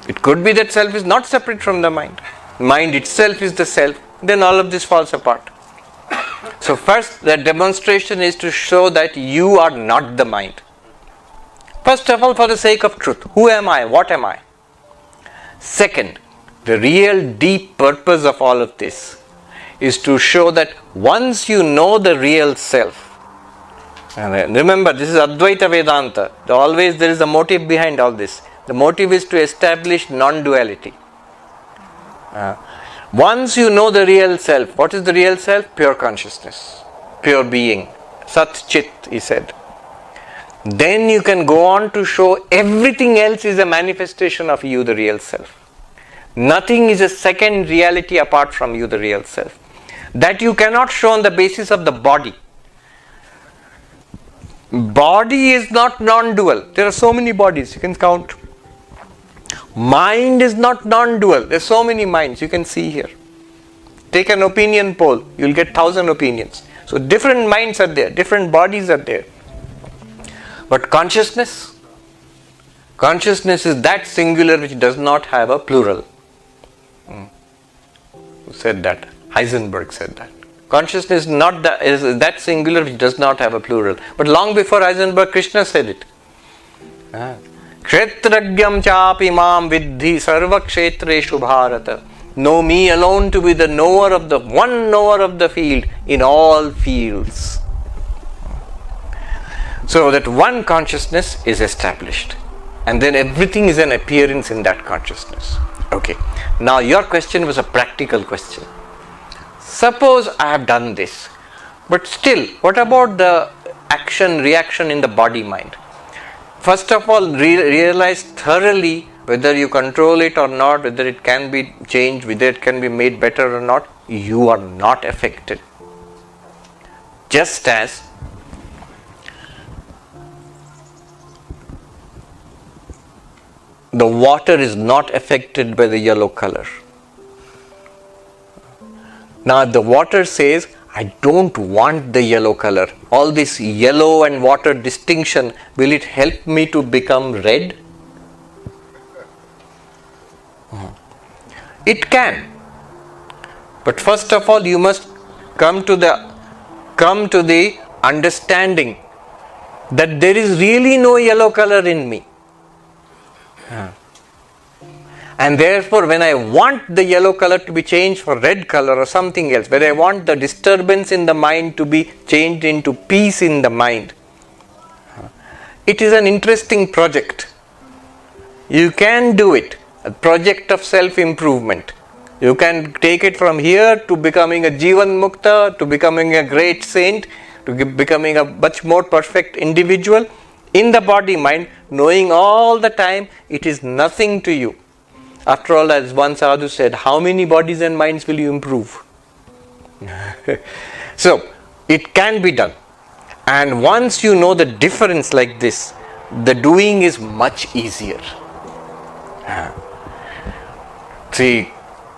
It could be that self is not separate from the mind. Mind itself is the self. Then all of this falls apart. So first, the demonstration is to show that you are not the mind. First of all, for the sake of truth. Who am I? What am I? Second, the real deep purpose of all of this is to show that once you know the real self, and remember this is Advaita Vedanta, always there is a motive behind all this. The motive is to establish non-duality. Once you know the real self, what is the real self? Pure consciousness, pure being, Sat Chit, he said. Then you can go on to show everything else is a manifestation of you, the real self. Nothing is a second reality apart from you, the real self. that you cannot show on the basis of the body. Body is not non-dual. There are so many bodies, you can count. Mind is not non-dual. There are so many minds, you can see here. Take an opinion poll, you will get 1,000 opinions. So different minds are there, different bodies are there. But consciousness is that singular which does not have a plural. Who said that? Heisenberg said that. Consciousness is that singular which does not have a plural. But long before Heisenberg, Krishna said it. Kshetragyam chapi mam vidhi sarva kshetreshu bharata. Know me alone to be the knower of the one knower of the field in all fields. So that one consciousness is established. And then everything is an appearance in that consciousness. Okay. Now your question was a practical question. Suppose I have done this, but still, what about the reaction in the body-mind? First of all, realize thoroughly whether you control it or not, whether it can be changed, whether it can be made better or not. You are not affected. Just as the water is not affected by the yellow color. Now the water says, I don't want the yellow color. All this yellow and water distinction, will it help me to become red? It can. But first of all, you must come to the understanding that there is really no yellow color in me. And therefore, when I want the yellow color to be changed for red color or something else, when I want the disturbance in the mind to be changed into peace in the mind, it is an interesting project. You can do it, a project of self-improvement. You can take it from here to becoming a Jivan Mukta, to becoming a great saint, to becoming a much more perfect individual in the body-mind, knowing all the time it is nothing to you. After all, as one sadhu said, how many bodies and minds will you improve? So, it can be done. And once you know the difference like this, the doing is much easier. See,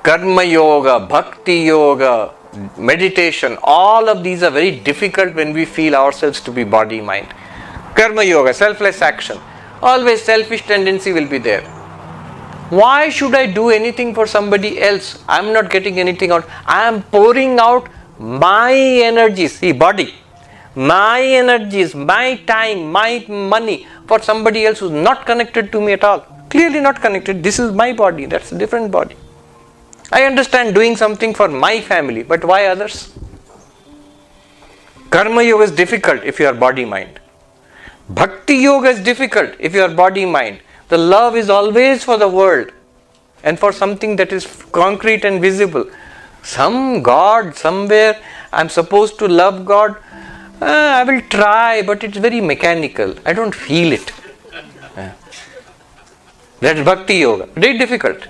karma yoga, bhakti yoga, meditation, all of these are very difficult when we feel ourselves to be body-mind. Karma yoga, selfless action, always selfish tendency will be there. Why should I do anything for somebody else? I am not getting anything out. I am pouring out my energies, see, body, my energies, my time, my money for somebody else who is not connected to me at all. Clearly not connected. This is my body, that's a different body. I understand doing something for my family, but why others? Karma yoga is difficult if you are body-mind. Bhakti yoga is difficult if you are body-mind. The love is always for the world and for something that is concrete and visible. Some God, somewhere, I am supposed to love God. I will try, but it's very mechanical. I don't feel it. That's Bhakti yoga. Very difficult.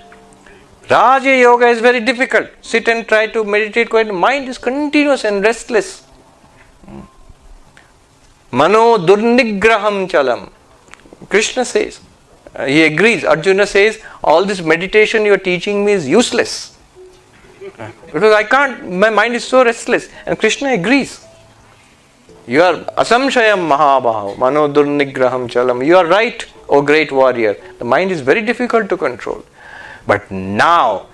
Raja yoga is very difficult. Sit and try to meditate quiet. Mind is continuous and restless. Mano durnigraham chalam. Krishna says. He agrees. Arjuna says, all this meditation you are teaching me is useless. Because I can't, my mind is so restless. And Krishna agrees. You are asamshayam mahabaho, mano durnigraham chalam. You are right, O great warrior. The mind is very difficult to control. But now,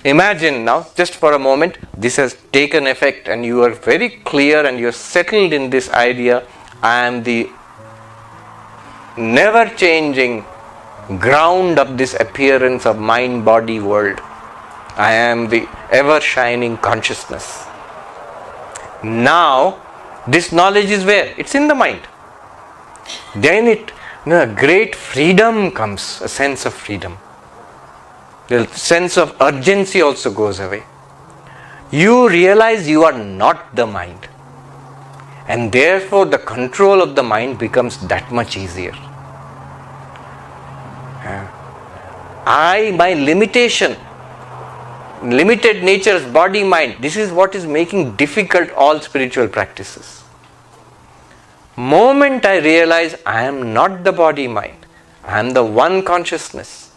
imagine now, just for a moment, this has taken effect and you are very clear and you are settled in this idea. I am the never changing ground of this appearance of mind-body world. I am the ever-shining consciousness. Now, this knowledge is where? It's in the mind. Then great freedom comes, a sense of freedom. The sense of urgency also goes away. You realize you are not the mind. And therefore, the control of the mind becomes that much easier. My limitation limited nature's body mind. This is what is making difficult all spiritual practices. Moment I realize I am not the body mind, I am the one consciousness.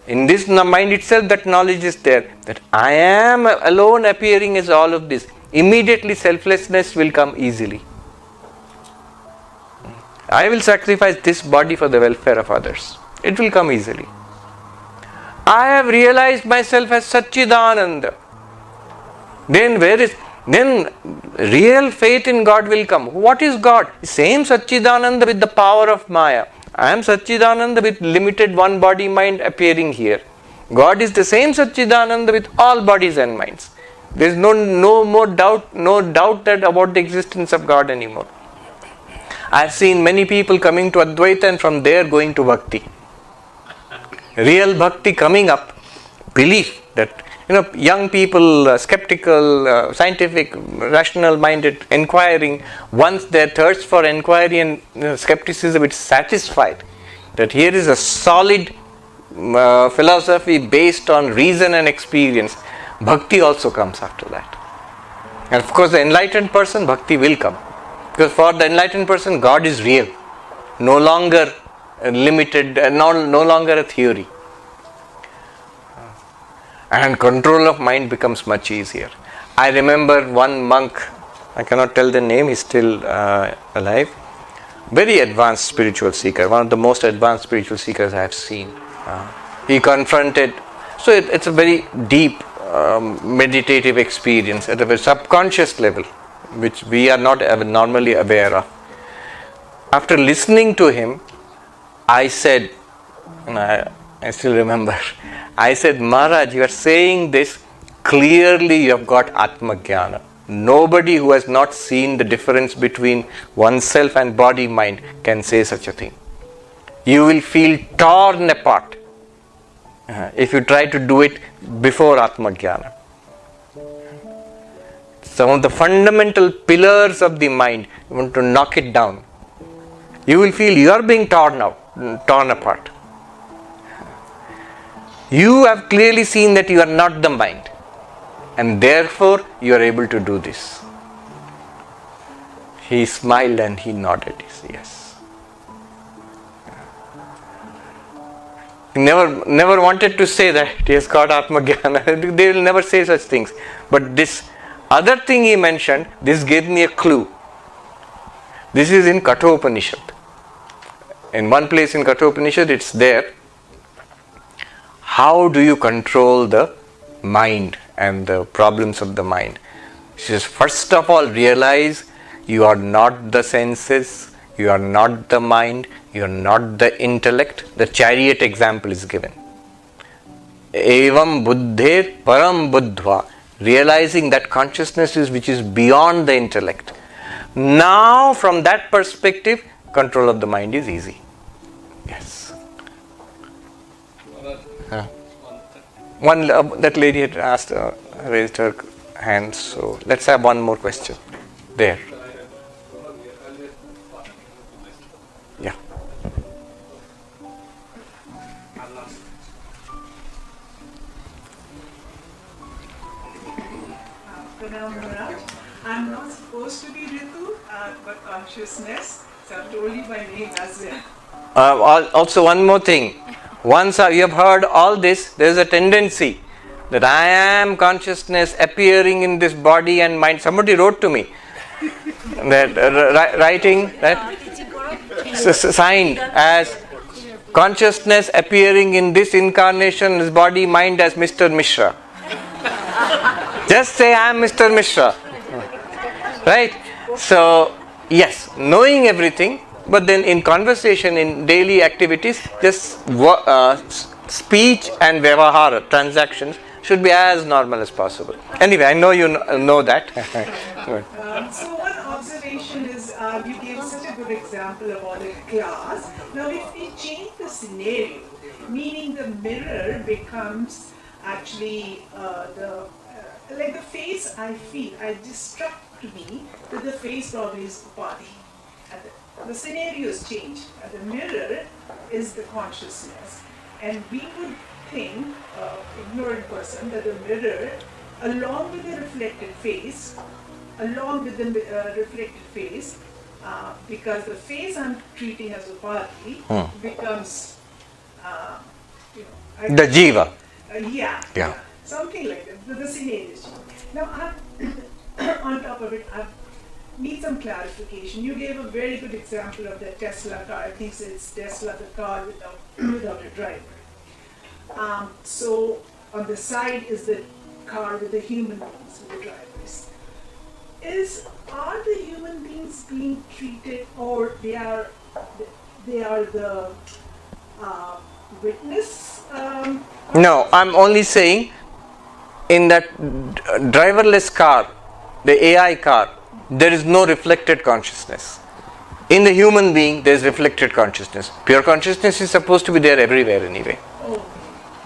In this mind itself, that knowledge is there, that I am alone appearing as all of this. Immediately selflessness will come easily. I will sacrifice this body for the welfare of others. It will come easily. I have realized myself as Satchidananda. Then real faith in God will come. What is God? Same Satchidananda with the power of Maya. I am Satchidananda with limited one body mind appearing here. God is the same Satchidananda with all bodies and minds. There is no more doubt, that about the existence of God anymore. I have seen many people coming to Advaita and from there going to Bhakti. Real Bhakti coming up, belief that young people, skeptical, scientific, rational minded, inquiring, once their thirst for inquiry and skepticism is satisfied, that here is a solid philosophy based on reason and experience, Bhakti also comes after that. And of course the enlightened person, Bhakti will come. Because for the enlightened person, God is real, no longer limited, no longer a theory. And control of mind becomes much easier. I remember one monk, I cannot tell the name, he's still alive, very advanced spiritual seeker, one of the most advanced spiritual seekers I have seen. He confronted, so it's a very deep meditative experience at a very subconscious level, which we are not normally aware of. After listening to him, I said, and I still remember, I said, Maharaj, you are saying this, clearly you have got Atma-jnana. Nobody who has not seen the difference between oneself and body-mind can say such a thing. You will feel torn apart if you try to do it before Atma-jnana. Some of the fundamental pillars of the mind, you want to knock it down. You will feel you are being torn apart. You have clearly seen that you are not the mind, and therefore you are able to do this. He smiled and he nodded. He said, yes. He never wanted to say that he has got Atma-jnana. They will never say such things. But this other thing he mentioned, this gave me a clue. This is in Kathopanishad. In one place in Kathopanishad, it's there. How do you control the mind and the problems of the mind? He says, first of all, realize you are not the senses, you are not the mind, you are not the intellect. The chariot example is given. Evam buddher param buddhva. Realizing that consciousness is which is beyond the intellect. Now, from that perspective, control of the mind is easy. Yes. That lady had asked, raised her hand, so let's have one more question. There. Yeah. I'm not supposed to be Ritu, but consciousness, so I've told you my name as well. Also, one more thing. Once you have heard all this, there is a tendency that I am consciousness appearing in this body and mind. Somebody wrote to me that writing that signed as consciousness appearing in this incarnation, this body mind as Mr. Mishra. Just say I am Mr. Mishra. Right? So, yes, knowing everything, but then in conversation, in daily activities, just speech and vyavahara, transactions, should be as normal as possible. Anyway, I know you know that. So one observation is, you gave such a good example about a class. Now if we change the scenario, meaning the mirror becomes actually like the face I feel, I just struck to me that the face probably is the body. The scenario is changed. The mirror is the consciousness. And we would think, ignorant person, that the mirror, along with the reflected face, because the face I'm treating as a body becomes, The jiva. Yeah, something like that. The scenario is now. On top of it, I need some clarification. You gave a very good example of the Tesla car. I think it's Tesla, the car without a driver. So on the side is the car with the human beings, with the drivers. Are the human beings being treated, or they are the witness? No, I'm only saying in that driverless car, the AI car, there is no reflected consciousness. In the human being, there is reflected consciousness. Pure consciousness is supposed to be there everywhere anyway. Oh,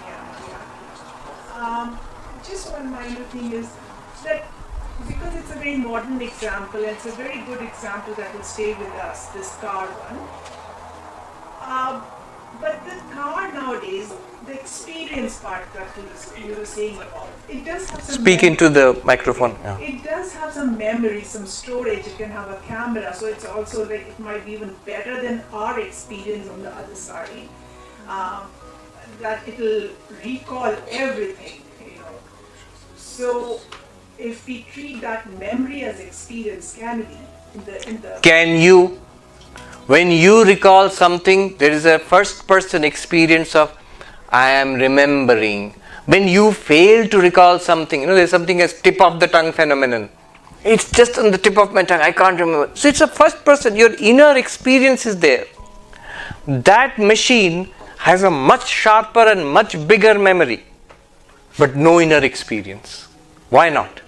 yeah. Just one minor thing is that because it's a very modern example, and it's a very good example that will stay with us, this car one. But the car nowadays, the experience part that you were saying about, it does have some Speak into the microphone. Yeah. It does have some memory, some storage. It can have a camera, so it's also like it might be even better than our experience on the other side. That it'll recall everything, So if we treat that memory as experience, can we? Can you? When you recall something, there is a first person experience of I am remembering. When you fail to recall something, there's something as tip of the tongue phenomenon. It's just on the tip of my tongue, I can't remember. So it's a first person, your inner experience is there. That machine has a much sharper and much bigger memory, but no inner experience. Why not?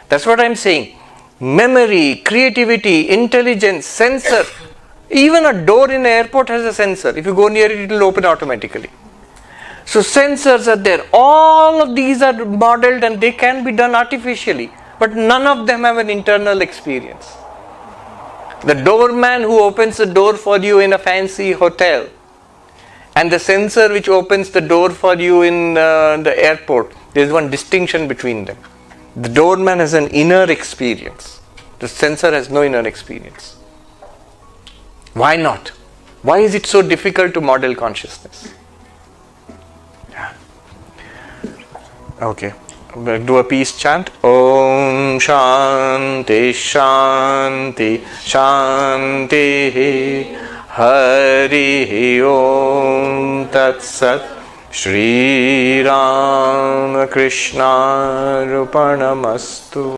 That's what I'm saying. Memory, creativity, intelligence, sensor. Even a door in an airport has a sensor. If you go near it, it will open automatically. So sensors are there. All of these are modeled and they can be done artificially. But none of them have an internal experience. The doorman who opens the door for you in a fancy hotel and the sensor which opens the door for you in the airport, there is one distinction between them. The doorman has an inner experience. The sensor has no inner experience. Why not? Why is it so difficult to model consciousness? Yeah. Okay. We'll do a peace chant. Om Shanti Shanti Shanti Hari Om Tat Sat Shri Ram Krishna Rupanamastu.